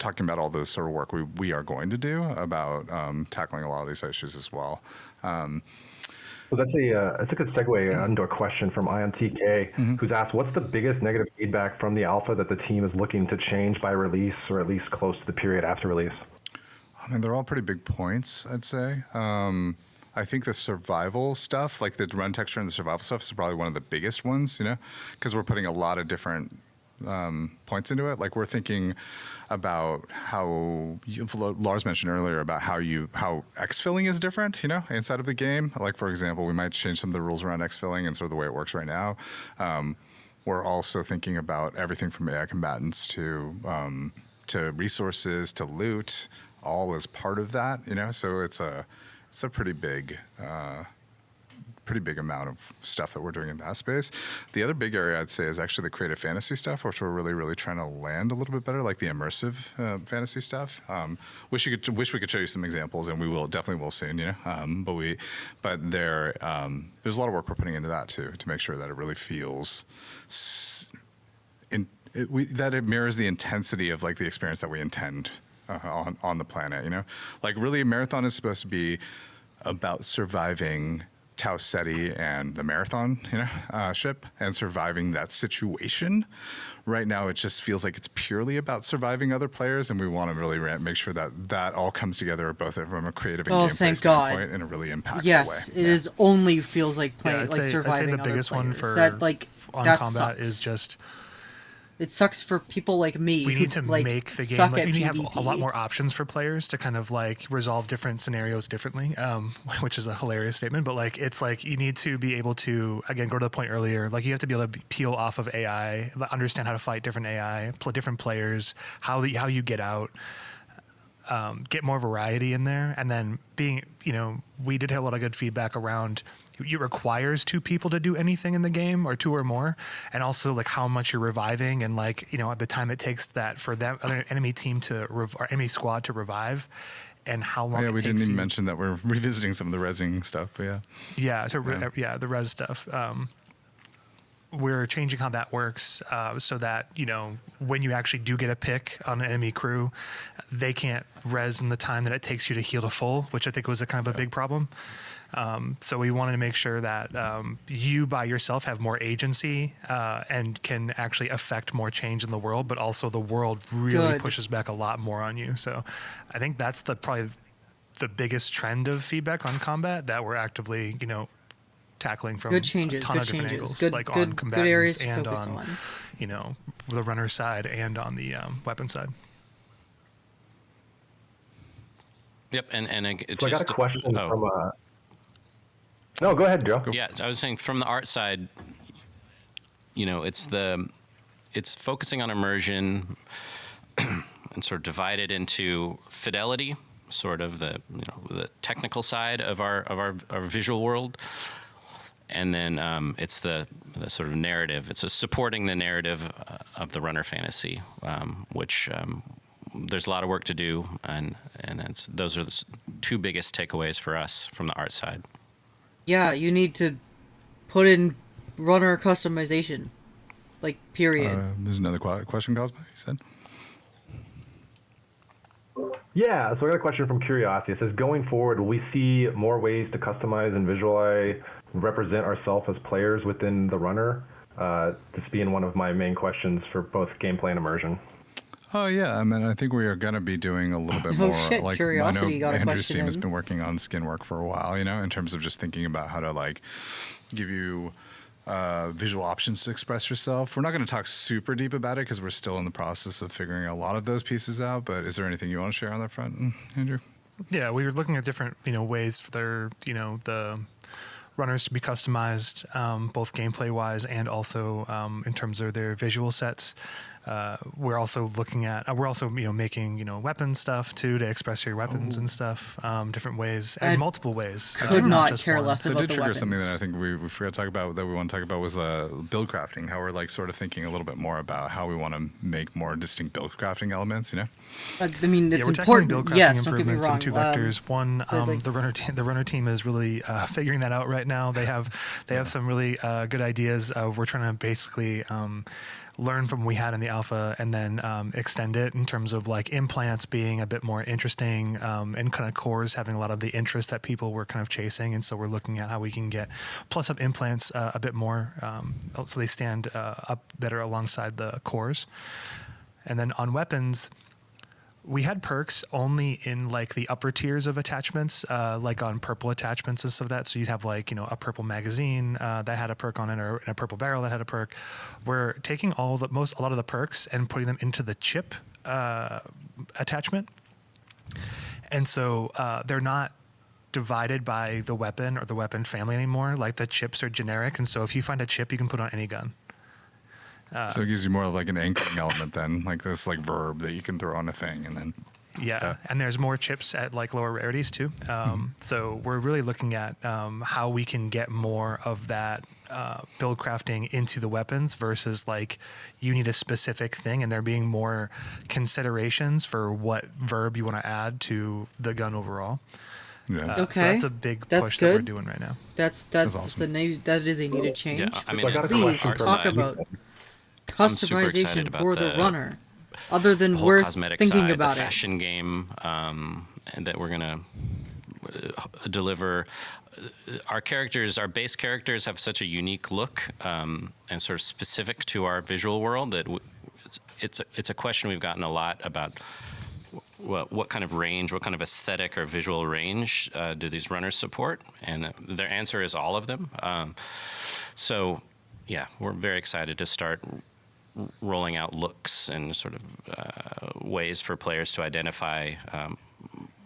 Speaker 2: talking about all the sort of work we are going to do about tackling a lot of these issues as well.
Speaker 7: So that's a good segue into a question from IonTK, who's asked, what's the biggest negative feedback from the alpha that the team is looking to change by release, or at least close to the period after release?
Speaker 2: I mean, they're all pretty big points, I'd say. I think the survival stuff, the run texture and the survival stuff, is probably one of the biggest ones, because we're putting a lot of different points into it. We're thinking about how Lars mentioned earlier about how exfilling is different, inside of the game. For example, we might change some of the rules around exfilling and sort of the way it works right now. We're also thinking about everything from AI combatants to resources to loot, all as part of that. So it's a pretty big amount of stuff that we're doing in that space. The other big area I'd say is actually the creative fantasy stuff, which we're really, really trying to land a little bit better, the immersive fantasy stuff. Wish we could show you some examples, and we definitely will soon, but there's a lot of work we're putting into that too, to make sure that it really feels that it mirrors the intensity of the experience that we intend on the planet. Really, a marathon is supposed to be about surviving Tau Ceti and the Marathon, ship, and surviving that situation. Right now, it just feels like it's purely about surviving other players, and we want to really make sure that that all comes together, both from a creative and gameplay standpoint, in a really impactful way.
Speaker 1: Yes, it is only feels like playing,
Speaker 5: I'd say
Speaker 1: surviving
Speaker 5: the
Speaker 1: other
Speaker 5: biggest
Speaker 1: players.
Speaker 5: one for
Speaker 1: That
Speaker 5: on
Speaker 1: that
Speaker 5: combat
Speaker 1: sucks.
Speaker 5: is just
Speaker 1: it sucks for people like me.
Speaker 5: we need to
Speaker 1: like,
Speaker 5: make the game
Speaker 1: suck
Speaker 5: like
Speaker 1: at
Speaker 5: we need to have
Speaker 1: PvP.
Speaker 5: a lot more options for players to kind of like resolve different scenarios differently, which is a hilarious statement, but like it's like you need to be able to, again, go to the point earlier, like you have to be able to peel off of AI, understand how to fight different AI, different players, how you get out, get more variety in there, and then being, we did have a lot of good feedback around it requires 2 people to do anything in the game, or 2 or more, and also like how much you're reviving, and like at the time it takes that for them enemy team to or enemy squad to revive, and how long.
Speaker 2: We didn't even mention that we're revisiting some of the rezzing stuff, but
Speaker 5: the res stuff. We're changing how that works, so that when you actually do get a pick on an enemy crew, they can't res in the time that it takes you to heal to full, which I think was a kind of a big problem. So we wanted to make sure that you by yourself have more agency and can actually affect more change in the world, but also the world really pushes back a lot more on you. So I think that's probably the biggest trend of feedback on combat that we're actively, tackling from a ton of different angles, like on combatants and on, the runner side and on the weapon side.
Speaker 4: Yep, and
Speaker 7: so I got a question from No, go ahead, Joe.
Speaker 4: Yeah, I was saying from the art side, it's focusing on immersion and sort of divided into fidelity, sort of the technical side of our visual world, and then it's the sort of narrative. It's supporting the narrative of the runner fantasy, which there's a lot of work to do, and those are the 2 biggest takeaways for us from the art side.
Speaker 1: Yeah, you need to put in runner customization, period.
Speaker 2: There's another question, Cosmo, you said?
Speaker 7: Yeah, so I got a question from Curiosity. It says, going forward, will we see more ways to customize and visualize, represent ourselves as players within the runner? This being one of my main questions for both gameplay and immersion.
Speaker 2: Oh yeah, I think we are going to be doing a little bit more.
Speaker 1: Curiosity got a question.
Speaker 2: Andrew's team has been working on skin work for a while, in terms of just thinking about how to give you visual options to express yourself. We're not going to talk super deep about it because we're still in the process of figuring a lot of those pieces out. But is there anything you want to share on that front, Andrew?
Speaker 5: Yeah, we were looking at different ways for their the runners to be customized, both gameplay wise and also in terms of their visual sets. We're also looking at making weapon stuff too, to express your weapons and stuff, different ways and multiple ways.
Speaker 1: Could not care less about
Speaker 2: that did
Speaker 1: the
Speaker 2: trigger
Speaker 1: weapons.
Speaker 2: something that I think we forgot to talk about, that we want to talk about, was build crafting. How we're sort of thinking a little bit more about how we want to make more distinct build crafting elements.
Speaker 1: It's important.
Speaker 5: We're build crafting
Speaker 1: Yes, don't get me
Speaker 5: improvements
Speaker 1: wrong.
Speaker 5: in 2 vectors. One,
Speaker 1: the
Speaker 5: the runner team is really figuring that out right now. They have some really good ideas. We're trying to basically learn from what we had in the alpha and then extend it in terms of implants being a bit more interesting, and kind of cores having a lot of the interest that people were kind of chasing. And so we're looking at how we can plus up implants a bit more, so they stand up better alongside the cores. And then on weapons, we had perks only in the upper tiers of attachments, on purple attachments and stuff like that. So you'd have a purple magazine that had a perk on it, or a purple barrel that had a perk. We're taking a lot of the perks and putting them into the chip attachment, and so they're not divided by the weapon or the weapon family anymore. The chips are generic, and so if you find a chip, you can put on any gun.
Speaker 2: So it gives you more an anchoring element then, this verb that you can throw on a thing, and then.
Speaker 5: Yeah, and there's more chips at lower rarities too. So we're really looking at how we can get more of that build crafting into the weapons versus you need a specific thing, and there being more considerations for what verb you want to add to the gun overall.
Speaker 2: Yeah.
Speaker 1: Okay.
Speaker 5: So that's a big push that we're doing right now.
Speaker 1: That's
Speaker 2: awesome.
Speaker 1: that is a needed change.
Speaker 4: Yeah,
Speaker 1: Please talk about customization for the runner, other than
Speaker 4: whole
Speaker 1: we're
Speaker 4: cosmetic
Speaker 1: thinking
Speaker 4: side,
Speaker 1: about
Speaker 4: the fashion game, and that we're gonna deliver. Our base characters have such a unique look and sort of specific to our visual world that it's a question we've gotten a lot about. What kind of range, what kind of aesthetic or visual range do these runners support? And their answer is all of them. So, yeah, we're very excited to start rolling out looks and sort of ways for players to identify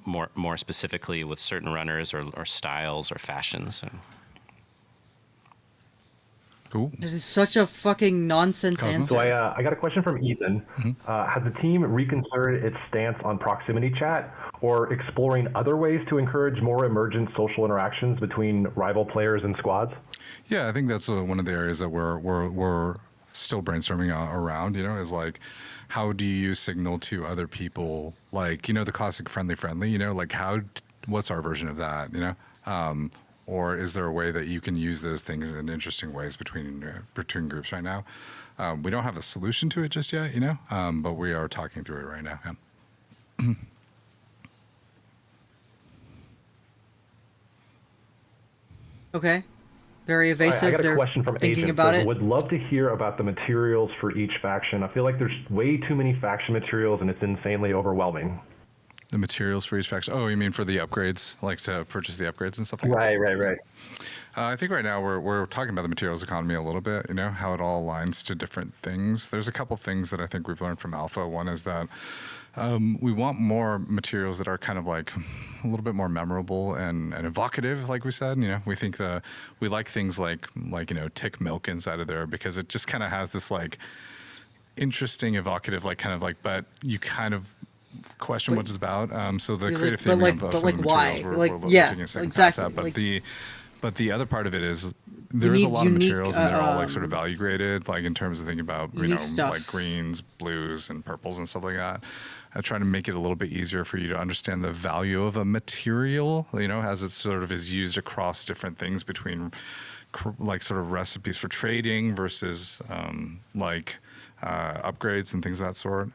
Speaker 4: more specifically with certain runners or styles or fashions.
Speaker 2: Cool.
Speaker 1: This is such a fucking nonsense
Speaker 2: Cosmo?
Speaker 1: answer.
Speaker 7: So I got a question from Ethan. Has the team reconsidered its stance on proximity chat or exploring other ways to encourage more emergent social interactions between rival players and squads?
Speaker 2: Yeah, I think that's one of the areas that we're still brainstorming around, is like, how do you use Signal to other people? Like, the classic friendly, like what's our version of that, or is there a way that you can use those things in interesting ways between groups right now? We don't have a solution to it just yet, but we are talking through it right now. Yeah.
Speaker 1: Okay. Very evasive.
Speaker 7: I got a
Speaker 1: They're
Speaker 7: question from
Speaker 1: thinking
Speaker 7: Agent.
Speaker 1: about
Speaker 7: Says,
Speaker 1: it.
Speaker 7: would love to hear about the materials for each faction. I feel like there's way too many faction materials and it's insanely overwhelming.
Speaker 2: The materials for each faction. Oh, you mean for the upgrades, like to purchase the upgrades and stuff like that?
Speaker 7: Right.
Speaker 2: I think right now we're talking about the materials economy a little bit, how it all aligns to different things. There's a couple things that I think we've learned from Alpha. One is that we want more materials that are kind of like a little bit more memorable and evocative, like we said. We think we like things like tick milk inside of there because it just kind of has this like interesting, evocative, like kind of like, but you kind of question what it's about. So the creative theming of some of the materials we're taking a second pass at. But the other part of it is there is a lot of materials and they're all like sort of value graded, like in terms of thinking about, like greens, blues, and purples and stuff like that. I try to make it a little bit easier for you to understand the value of a material, as it sort of is used across different things between like sort of recipes for trading versus upgrades and things of that sort.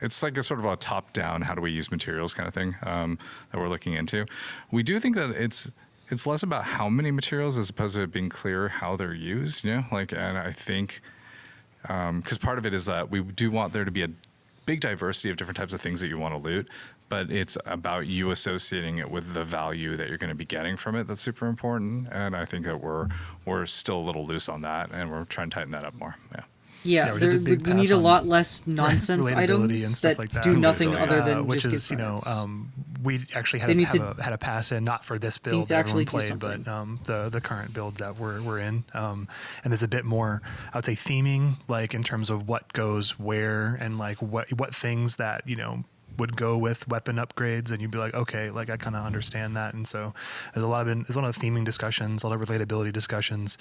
Speaker 2: It's like a sort of a top-down, how do we use materials kind of thing that we're looking into. We do think that it's less about how many materials as opposed to it being clear how they're used, and I think because part of it is that we do want there to be a big diversity of different types of things that you want to loot, but it's about you associating it with the value that you're going to be getting from it that's super important. And I think that we're still a little loose on that, and we're trying to tighten that up more.
Speaker 1: Yeah, we need a lot less nonsense items that
Speaker 5: like that
Speaker 1: do nothing other than
Speaker 5: which
Speaker 1: just
Speaker 5: is we actually had a pass in, not for this build that everyone played, but the current build that we're in, and there's a bit more, I would say, theming, like in terms of what goes where and like what things that would go with weapon upgrades, and you'd be like, okay, like I kind of understand that. And so there's a lot of theming discussions, a lot of relatability discussions.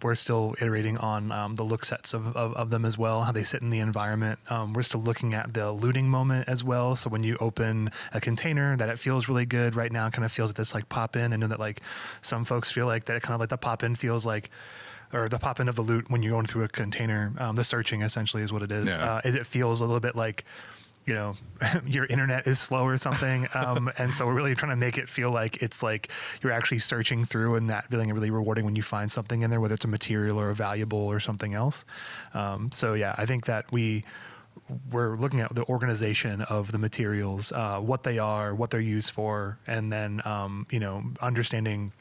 Speaker 5: We're still iterating on the look sets of them as well, how they sit in the environment. We're still looking at the looting moment as well. So when you open a container, that it feels really good. Right now, it kind of feels like this like pop in. I know that like some folks feel like that it kind of like the pop in feels like, or the pop in of the loot when you're going through a container. The searching essentially is what it is.
Speaker 2: Yeah.
Speaker 5: Is it feels a little bit like, your internet is slow or something. And so we're really trying to make it feel like it's like you're actually searching through, and that feeling really rewarding when you find something in there, whether it's a material or a valuable or something else. So yeah, I think that we're looking at the organization of the materials, what they are, what they're used for, and then, understanding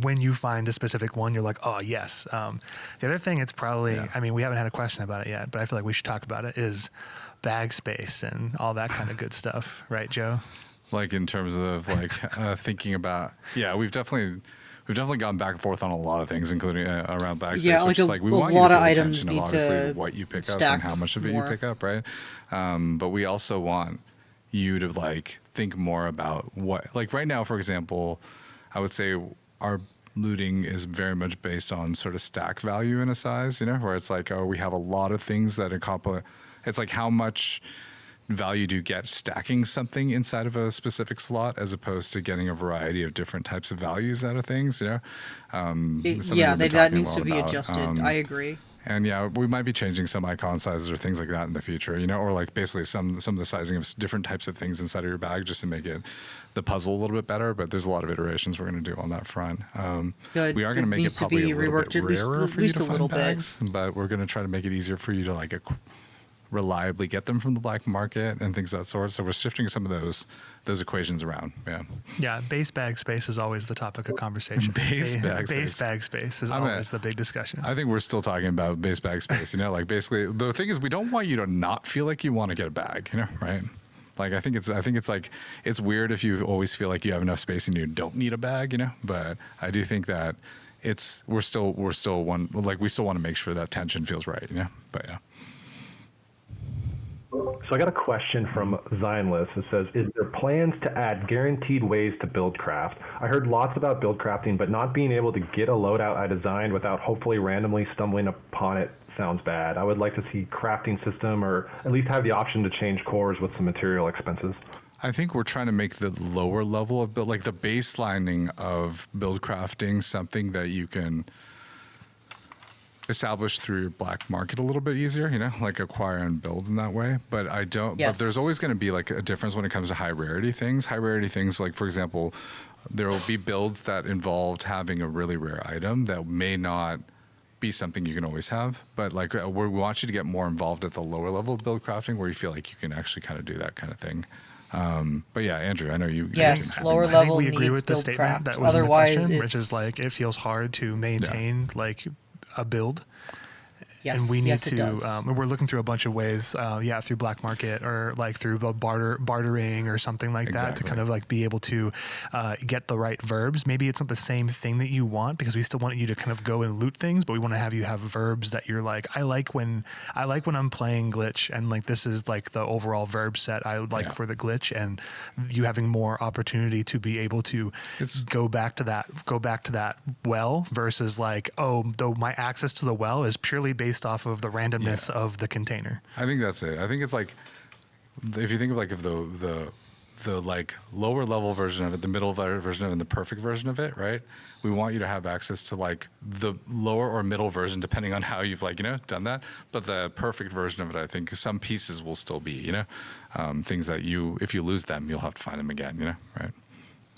Speaker 5: when you find a specific one, you're like, oh yes. The other thing, it's probably, I mean, we haven't had a question about it yet, but I feel like we should talk about it, is bag space and all that kind of good stuff. Right, Joe?
Speaker 2: Like in terms of like thinking about, we've definitely gone back and forth on a lot of things, including around bag space.
Speaker 1: Yeah,
Speaker 2: which is like we want you to pay attention to obviously what you pick up and how much of it you pick up, right? But we also want you to like think more about what, like right now, for example, I would say our looting is very much based on sort of stack value in a size, where it's like, we have a lot of things that accomplish. It's like how much value do you get stacking something inside of a specific slot as opposed to getting a variety of different types of values out of things,
Speaker 1: that needs to be adjusted. I agree.
Speaker 2: And yeah, we might be changing some icon sizes or things like that in the future, or like basically some of the sizing of different types of things inside of your bag just to make it the puzzle a little bit better. But there's a lot of iterations we're going to do on that front.
Speaker 1: Good.
Speaker 2: We are going to make it probably a little bit rarer for you to find bags, but we're going to try to make it easier for you to like reliably get them from the black market and things of that sort. So we're shifting some of those equations around.
Speaker 5: Yeah, base bag space is always the topic of conversation.
Speaker 2: Base bag
Speaker 5: space is always the big discussion.
Speaker 2: I think we're still talking about base bag space. Like basically the thing is we don't want you to not feel like you want to get a bag. Right? Like I think it's like it's weird if you always feel like you have enough space and you don't need a bag. But I do think that we still want to make sure that tension feels right. But yeah.
Speaker 7: So I got a question from Zionless. It says, is there plans to add guaranteed ways to build craft? I heard lots about build crafting, but not being able to get a loadout I designed without hopefully randomly stumbling upon it sounds bad. I would like to see crafting system or at least have the option to change cores with some material expenses.
Speaker 2: I think we're trying to make the lower level of build, like the baselining of build crafting, something that you can establish through your black market a little bit easier, like acquire and build in that way. But but there's always going to be like a difference when it comes to high rarity things. High rarity things, like for example, there will be builds that involved having a really rare item that may not be something you can always have. But like we want you to get more involved at the lower level of build crafting where you feel like you can actually kind of do that kind of thing. But yeah, Andrew, I know you.
Speaker 1: Yes, lower level.
Speaker 5: I think we agree with the statement that was in the question, which is like it feels hard to maintain like a build.
Speaker 1: Yes,
Speaker 5: and we need
Speaker 1: it does.
Speaker 5: We're looking through a bunch of ways, through black market or like through bartering or something like that to kind of like be able to get the right verbs. Maybe it's not the same thing that you want because we still want you to kind of go and loot things, but we want to have you have verbs that you're like, I like when I'm playing glitch and like this is like the overall verb set I would like for the glitch, and you having more opportunity to be able to go back to that well versus like, oh, though my access to the well is purely based off of the randomness of the container.
Speaker 2: I think that's it. I think it's like if you think of like if the like lower level version of it, the middle version of it, and the perfect version of it, right? We want you to have access to like the lower or middle version, depending on how you've done that. But the perfect version of it, I think some pieces will still be, things that if you lose them, you'll have to find them again, right?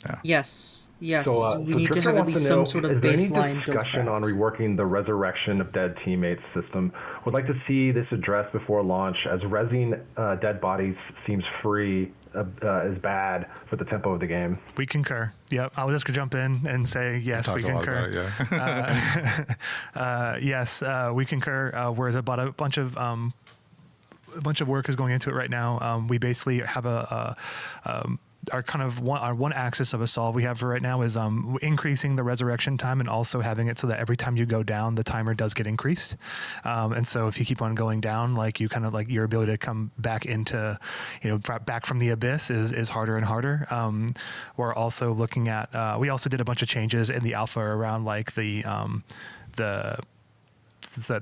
Speaker 2: Yeah.
Speaker 1: Yes. Yes,
Speaker 7: so,
Speaker 1: we need to have at least some sort of baseline
Speaker 7: any discussion on reworking the resurrection of dead teammates system. Would like to see this addressed before launch, as rezzing dead bodies seems free is bad for the tempo of the game.
Speaker 5: We concur. Yep, I'll just jump in and say yes, we concur. Yes, we concur. Whereas about a bunch of work is going into it right now. We basically have our one axis of a solve we have for right now is increasing the resurrection time and also having it so that every time you go down, the timer does get increased. And so if you keep on going down, like you kind of like your ability to come back into, back from the abyss is harder and harder. We're also looking at, we also did a bunch of changes in the alpha around like the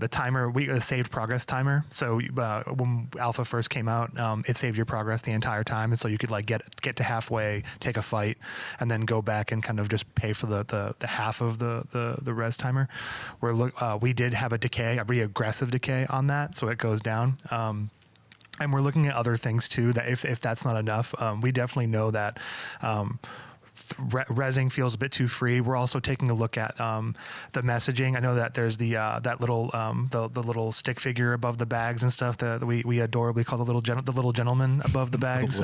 Speaker 5: timer, the saved progress timer. So when alpha first came out, it saved your progress the entire time, and so you could like get to halfway, take a fight, and then go back and kind of just pay for the half of the res timer. We did have a regressive decay on that, so it goes down. And we're looking at other things too. That if that's not enough, we definitely know that. Rezzing feels a bit too free. We're also taking a look at the messaging. I know that there's that little the little stick figure above the bags and stuff that we adorably call the little gentleman above the bags.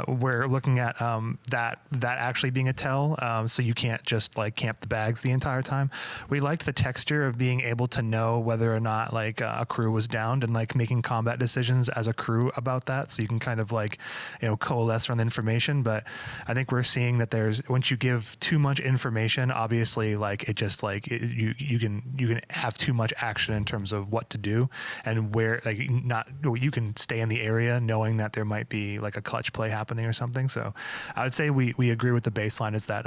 Speaker 5: We're looking at that actually being a tell, so you can't just like camp the bags the entire time. We liked the texture of being able to know whether or not like a crew was downed and like making combat decisions as a crew about that, so you can kind of like coalesce on the information. But I think we're seeing that once you give too much information, obviously like it just like you can have too much action in terms of what to do and where, like you can stay in the area knowing that there might be like a clutch play happening or something. So I would say we agree with the baseline is that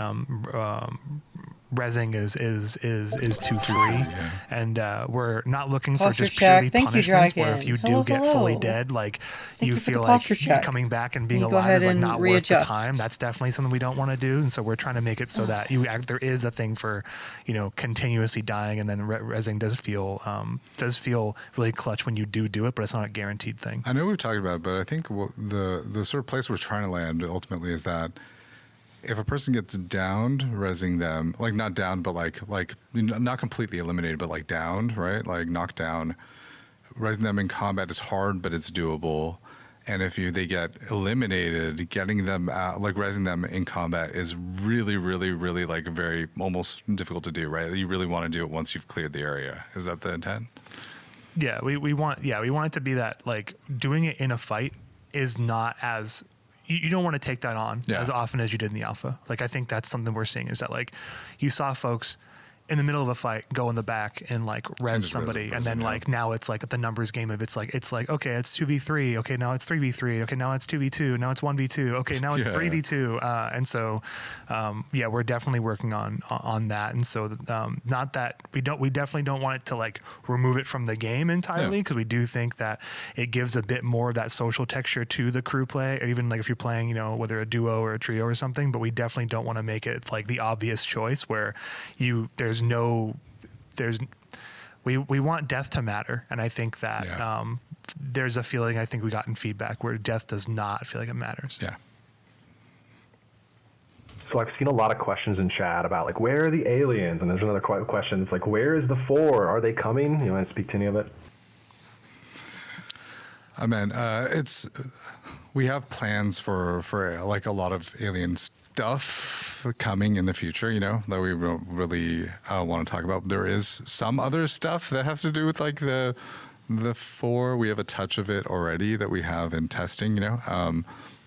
Speaker 5: resing is too free, and we're not looking for
Speaker 1: Posture
Speaker 5: just purely
Speaker 1: check. Thank you,
Speaker 5: punishments where if
Speaker 1: Dragon.
Speaker 5: you
Speaker 1: Hello,
Speaker 5: do get fully
Speaker 1: hello.
Speaker 5: dead, like
Speaker 1: Thank
Speaker 5: you
Speaker 1: you for the
Speaker 5: feel like
Speaker 1: posture check.
Speaker 5: coming back and being
Speaker 1: Can you go
Speaker 5: alive
Speaker 1: ahead
Speaker 5: is like
Speaker 1: and
Speaker 5: not worth the
Speaker 1: readjust?
Speaker 5: time. That's definitely something we don't want to do, and so we're trying to make it so that there is a thing for, continuously dying, and then resing does feel really clutch when you do it, but it's not a guaranteed thing.
Speaker 2: I know we've talked about it, but I think the sort of place we're trying to land ultimately is that if a person gets downed, resing them, like not downed, but like not completely eliminated, but like downed, right? Like knocked down, resing them in combat is hard, but it's doable. And if they get eliminated, getting them out, like resing them in combat is really, really, really like very almost difficult to do, right? You really want to do it once you've cleared the area. Is that the intent?
Speaker 5: Yeah, we want it to be that like doing it in a fight is not as you don't want to take that on as often as you did in the alpha. Like I think that's something we're seeing is that like you saw folks in the middle of a fight go in the back and like res somebody, and then like now it's like the numbers game of it's like okay, it's 2v3, okay, now it's 3v3, okay, now it's 2v2, now it's 1v2, okay, now it's 3v2, and so we're definitely working on that, and so not that we definitely don't want it to like remove it from the game entirely, because we do think that it gives a bit more of that social texture to the crew play, or even like if you're playing whether a duo or a trio or something, but we definitely don't want to make it like the obvious choice where we want death to matter, and I think that there's a feeling I think we got in feedback where death does not feel like it matters.
Speaker 2: Yeah.
Speaker 7: So I've seen a lot of questions in chat about like where are the aliens, and there's another question. It's like where is the 4? Are they coming? You want to speak to any of it?
Speaker 2: I mean, we have plans for like a lot of alien stuff coming in the future, that we don't really want to talk about. There is some other stuff that has to do with like the 4. We have a touch of it already that we have in testing,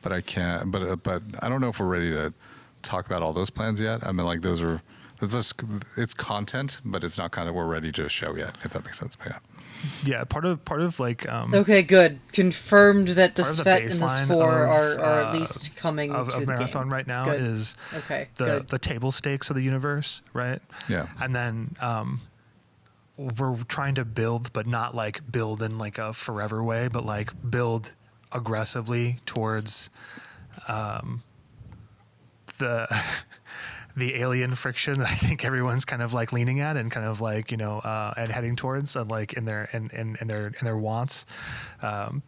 Speaker 2: but I can't. But I don't know if we're ready to talk about all those plans yet. I mean, like it's content, but it's not kind of we're ready to show yet, if that makes sense. But
Speaker 5: yeah, part of like
Speaker 1: okay, good. Confirmed that the
Speaker 5: part of
Speaker 1: Svet and the 4 are at least coming
Speaker 5: of
Speaker 1: to the
Speaker 5: Marathon
Speaker 1: game.
Speaker 5: right now
Speaker 1: Good.
Speaker 5: is the table stakes of the universe, right?
Speaker 2: Yeah.
Speaker 5: And then we're trying to build, but not like build in like a forever way, but like build aggressively towards the alien friction that I think everyone's kind of like leaning at and kind of like and heading towards, and like in their wants,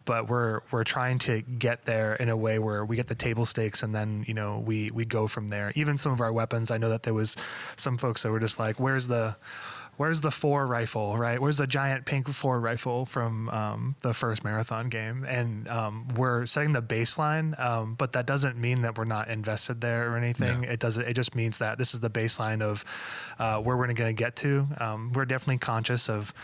Speaker 5: but we're trying to get there in a way where we get the table stakes, and then we go from there. Even some of our weapons, I know that there was some folks that were just like, where's the 4 rifle, right? Where's the giant pink 4 rifle from the first Marathon game? And we're setting the baseline, but that doesn't mean that we're not invested there or anything.
Speaker 2: No.
Speaker 5: It just means that this is the baseline of where we're going to get to. We're definitely conscious of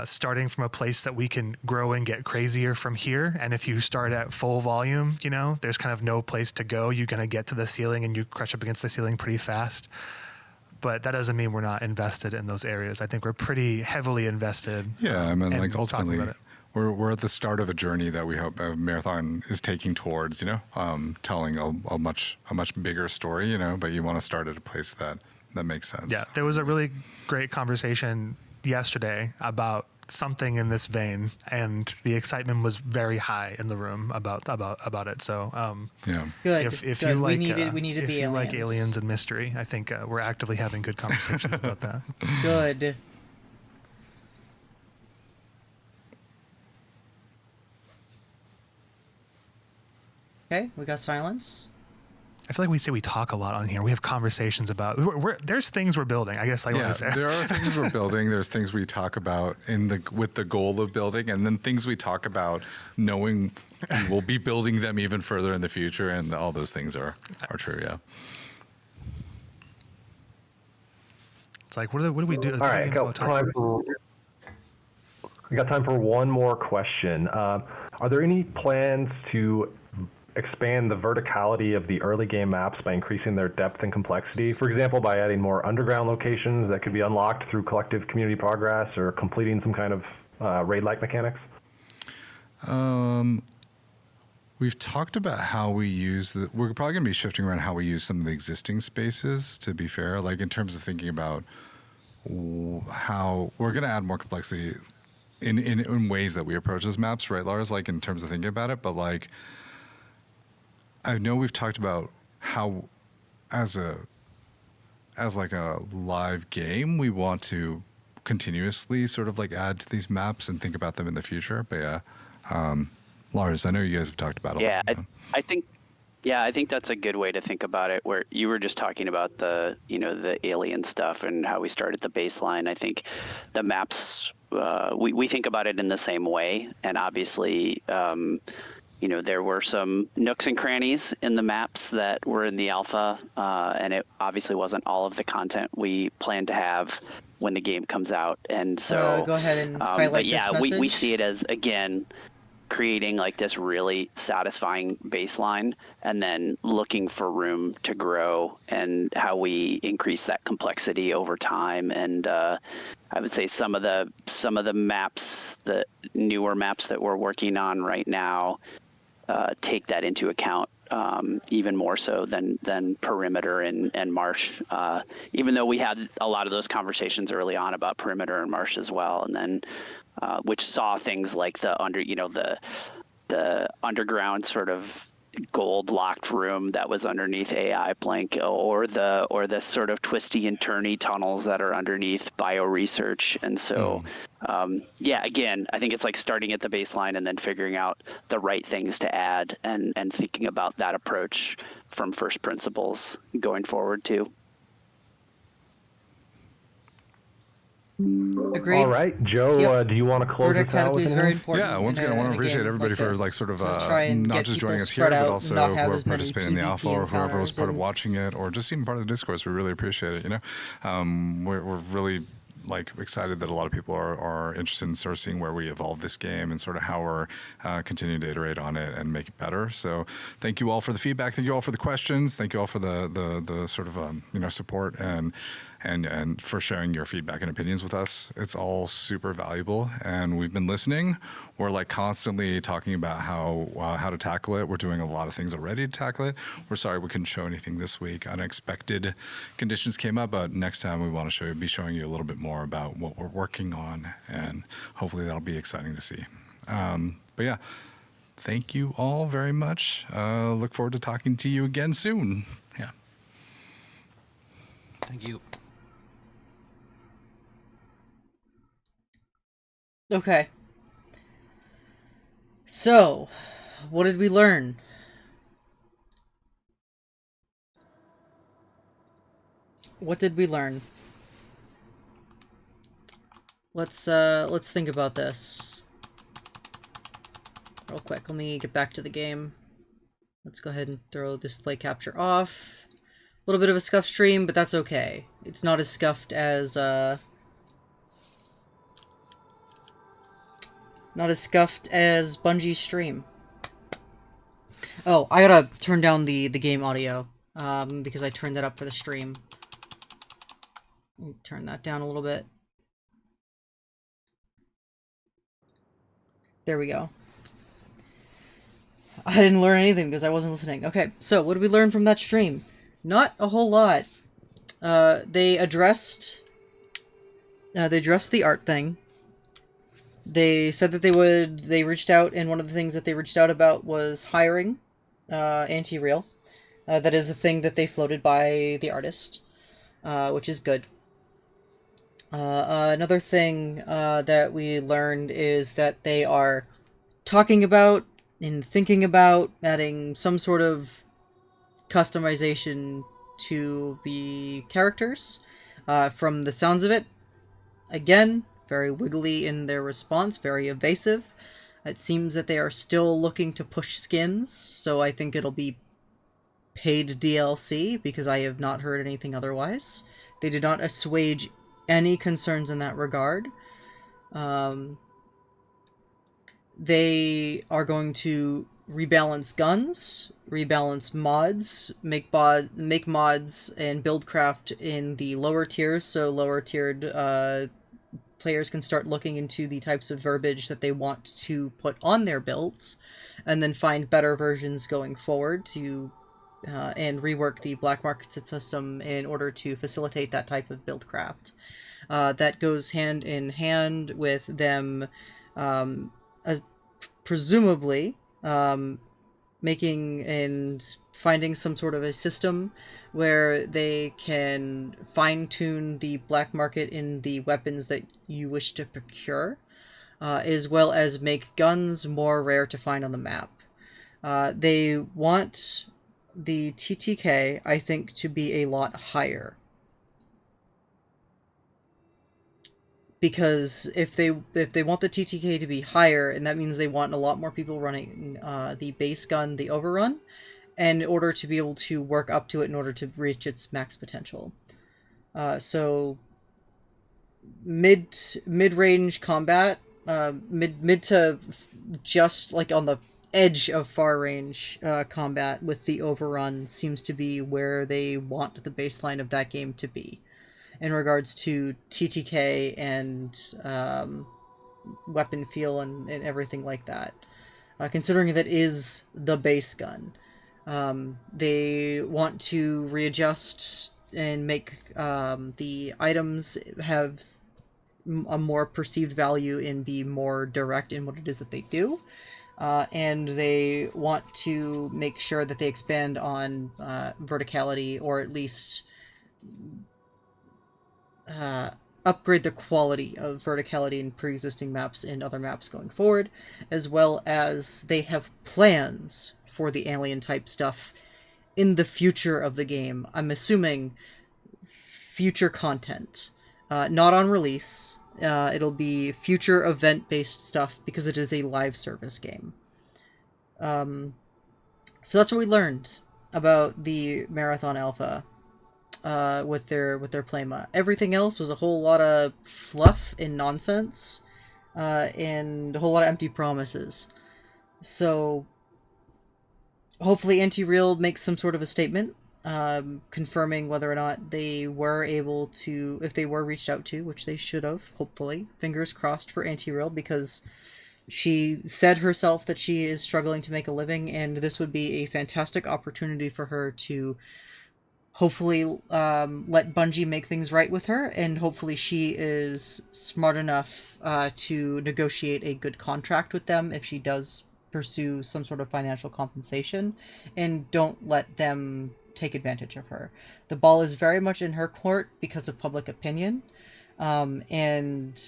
Speaker 5: starting from a place that we can grow and get crazier from here. And if you start at full volume, there's kind of no place to go. You're going to get to the ceiling and you crush up against the ceiling pretty fast. But that doesn't mean we're not invested in those areas. I think we're pretty heavily invested.
Speaker 2: Yeah, I mean, like ultimately, we're at the start of a journey that we hope Marathon is taking towards, telling a much bigger story, but you want to start at a place that makes sense.
Speaker 5: Yeah, there was a really great conversation yesterday about something in this vein, and the excitement was very high in the room about it. So
Speaker 1: good.
Speaker 5: If
Speaker 1: good.
Speaker 5: you like,
Speaker 1: we needed
Speaker 5: if
Speaker 1: the
Speaker 5: you
Speaker 1: aliens.
Speaker 5: like aliens and mystery, I think we're actively having good conversations about that.
Speaker 1: Good. Okay, we got silence.
Speaker 5: I feel like we talk a lot on here. We have conversations about. There's things we're building. I guess.
Speaker 2: There are things we're building. There's things we talk about with the goal of building, and then things we talk about knowing we'll be building them even further in the future, and all those things are true. Yeah.
Speaker 5: It's like what do we do?
Speaker 7: All right, we got time for one more question. Are there any plans to expand the verticality of the early game maps by increasing their depth and complexity? For example, by adding more underground locations that could be unlocked through collective community progress or completing some kind of raid-like mechanics?
Speaker 2: we've talked about how we use we're probably going to be shifting around how we use some of the existing spaces, to be fair, like in terms of thinking about how we're going to add more complexity in ways that we approach those maps, right, Lars? Like in terms of thinking about it, but like I know we've talked about how as like a live game, we want to continuously sort of like add to these maps and think about them in the future. But yeah, Lars, I know you guys have talked about it.
Speaker 6: Yeah, I think that's a good way to think about it. Where you were just talking about the alien stuff and how we start at the baseline. I think the maps we think about it in the same way, and obviously. There were some nooks and crannies in the maps that were in the alpha, and it obviously wasn't all of the content we plan to have when the game comes out. And so,
Speaker 1: go ahead and highlight
Speaker 6: this
Speaker 1: message.
Speaker 6: we see it as, again, creating like this really satisfying baseline and then looking for room to grow and how we increase that complexity over time. And I would say some of the maps, the newer maps that we're working on right now, take that into account even more so than Perimeter and Marsh. Even though we had a lot of those conversations early on about Perimeter and Marsh as well, and then which saw things like the underground sort of gold locked room that was underneath AI Plank, or the sort of twisty and turny tunnels that are underneath bio research. And so again, I think it's like starting at the baseline and then figuring out the right things to add and thinking about that approach from first principles going forward too.
Speaker 1: Agreed.
Speaker 7: All right, Joe, do you want to close this out with
Speaker 1: is very important.
Speaker 2: Yeah, once again, I want to appreciate everybody for like sort of not just joining us here, but also whoever participated in the alpha or whoever was part of watching it or just even part of the discourse. We really appreciate it. We're really like excited that a lot of people are interested in sort of seeing where we evolve this game and sort of how we're continuing to iterate on it and make it better. So thank you all for the feedback. Thank you all for the questions. Thank you all for the sort of support and for sharing your feedback and opinions with us. It's all super valuable, and we've been listening. We're like constantly talking about how to tackle it. We're doing a lot of things already to tackle it. We're sorry we couldn't show anything this week. Unexpected conditions came up, but next time we want to be showing you a little bit more about what we're working on, and hopefully that'll be exciting to see. But yeah, thank you all very much. Look forward to talking to you again soon. Yeah.
Speaker 4: Thank you.
Speaker 1: Okay. So, what did we learn? What did we learn? Let's think about this real quick. Let me get back to the game. Let's go ahead and throw display capture off. A little bit of a scuffed stream, but that's okay. It's not as scuffed as Bungie's stream. Oh, I gotta turn down the game audio, because I turned that up for the stream. Let me turn that down a little bit. There we go. I didn't learn anything because I wasn't listening. Okay, so what did we learn from that stream? Not a whole lot. They addressed the art thing. They said that they reached out, and one of the things that they reached out about was hiring anti-real. That is a thing that they floated by the artist, which is good. Another thing that we learned is that they are talking about and thinking about adding some sort of customization to the characters. From the sounds of it, again, very wiggly in their response, very evasive. It seems that they are still looking to push skins, so I think it'll be paid DLC, because I have not heard anything otherwise. They did not assuage any concerns in that regard. They are going to rebalance guns, rebalance mods, make mods and build craft in the lower tiers, so lower tiered players can start looking into the types of verbiage that they want to put on their builds, and then find better versions going forward to and rework the black market system in order to facilitate that type of build craft. That goes hand in hand with them as presumably making and finding some sort of a system where they can fine-tune the black market in the weapons that you wish to procure, as well as make guns more rare to find on the map. They want the TTK, I think, to be a lot higher. Because if they want the TTK to be higher, and that means they want a lot more people running the base gun, the overrun, and in order to be able to work up to it in order to reach its max potential. So mid-range combat, mid to just like on the edge of far range combat with the overrun seems to be where they want the baseline of that game to be in regards to TTK and weapon feel and everything like that. Considering that is the base gun. They want to readjust and make the items have a more perceived value and be more direct in what it is that they do. And they want to make sure that they expand on verticality, or at least upgrade the quality of verticality in pre-existing maps and other maps going forward, as well as they have plans for the alien type stuff in the future of the game. I'm assuming future content, not on release. It'll be future event-based stuff because it is a live service game. So that's what we learned about the Marathon Alpha with their PlayMA. Everything else was a whole lot of fluff and nonsense, and a whole lot of empty promises. So hopefully Anti-Real makes some sort of a statement confirming whether or not they were able to, if they were reached out to, which they should have, hopefully. Fingers crossed for Anti-Real, because she said herself that she is struggling to make a living, and this would be a fantastic opportunity for her to hopefully let Bungie make things right with her, and hopefully she is smart enough to negotiate a good contract with them if she does pursue some sort of financial compensation, and don't let them take advantage of her. The ball is very much in her court because of public opinion, and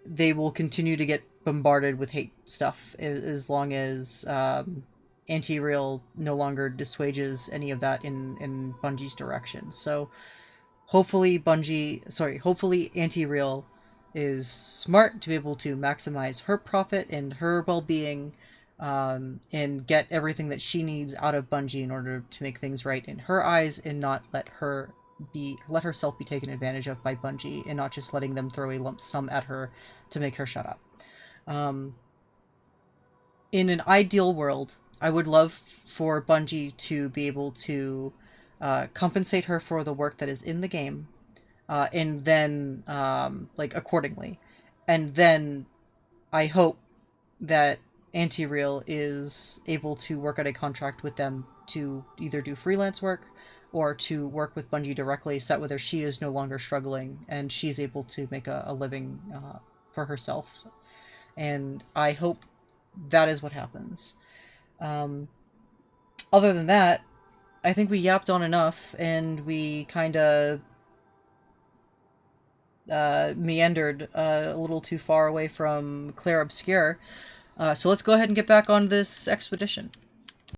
Speaker 1: they will continue to get bombarded with hate stuff as long as Anti-Real no longer dissuades any of that in Bungie's direction. So hopefully Anti-Real is smart to be able to maximize her profit and her well-being, and get everything that she needs out of Bungie in order to make things right in her eyes, and not let herself be taken advantage of by Bungie, and not just letting them throw a lump sum at her to make her shut up. In an ideal world, I would love for Bungie to be able to compensate her for the work that is in the game, and then accordingly. And then I hope that Anti-Real is able to work out a contract with them to either do freelance work or to work with Bungie directly, set whether she is no longer struggling and she's able to make a living for herself. And I hope that is what happens. Other than that, I think we yapped on enough, and we kind of meandered a little too far away from Claire Obscure. So let's go ahead and get back on this expedition.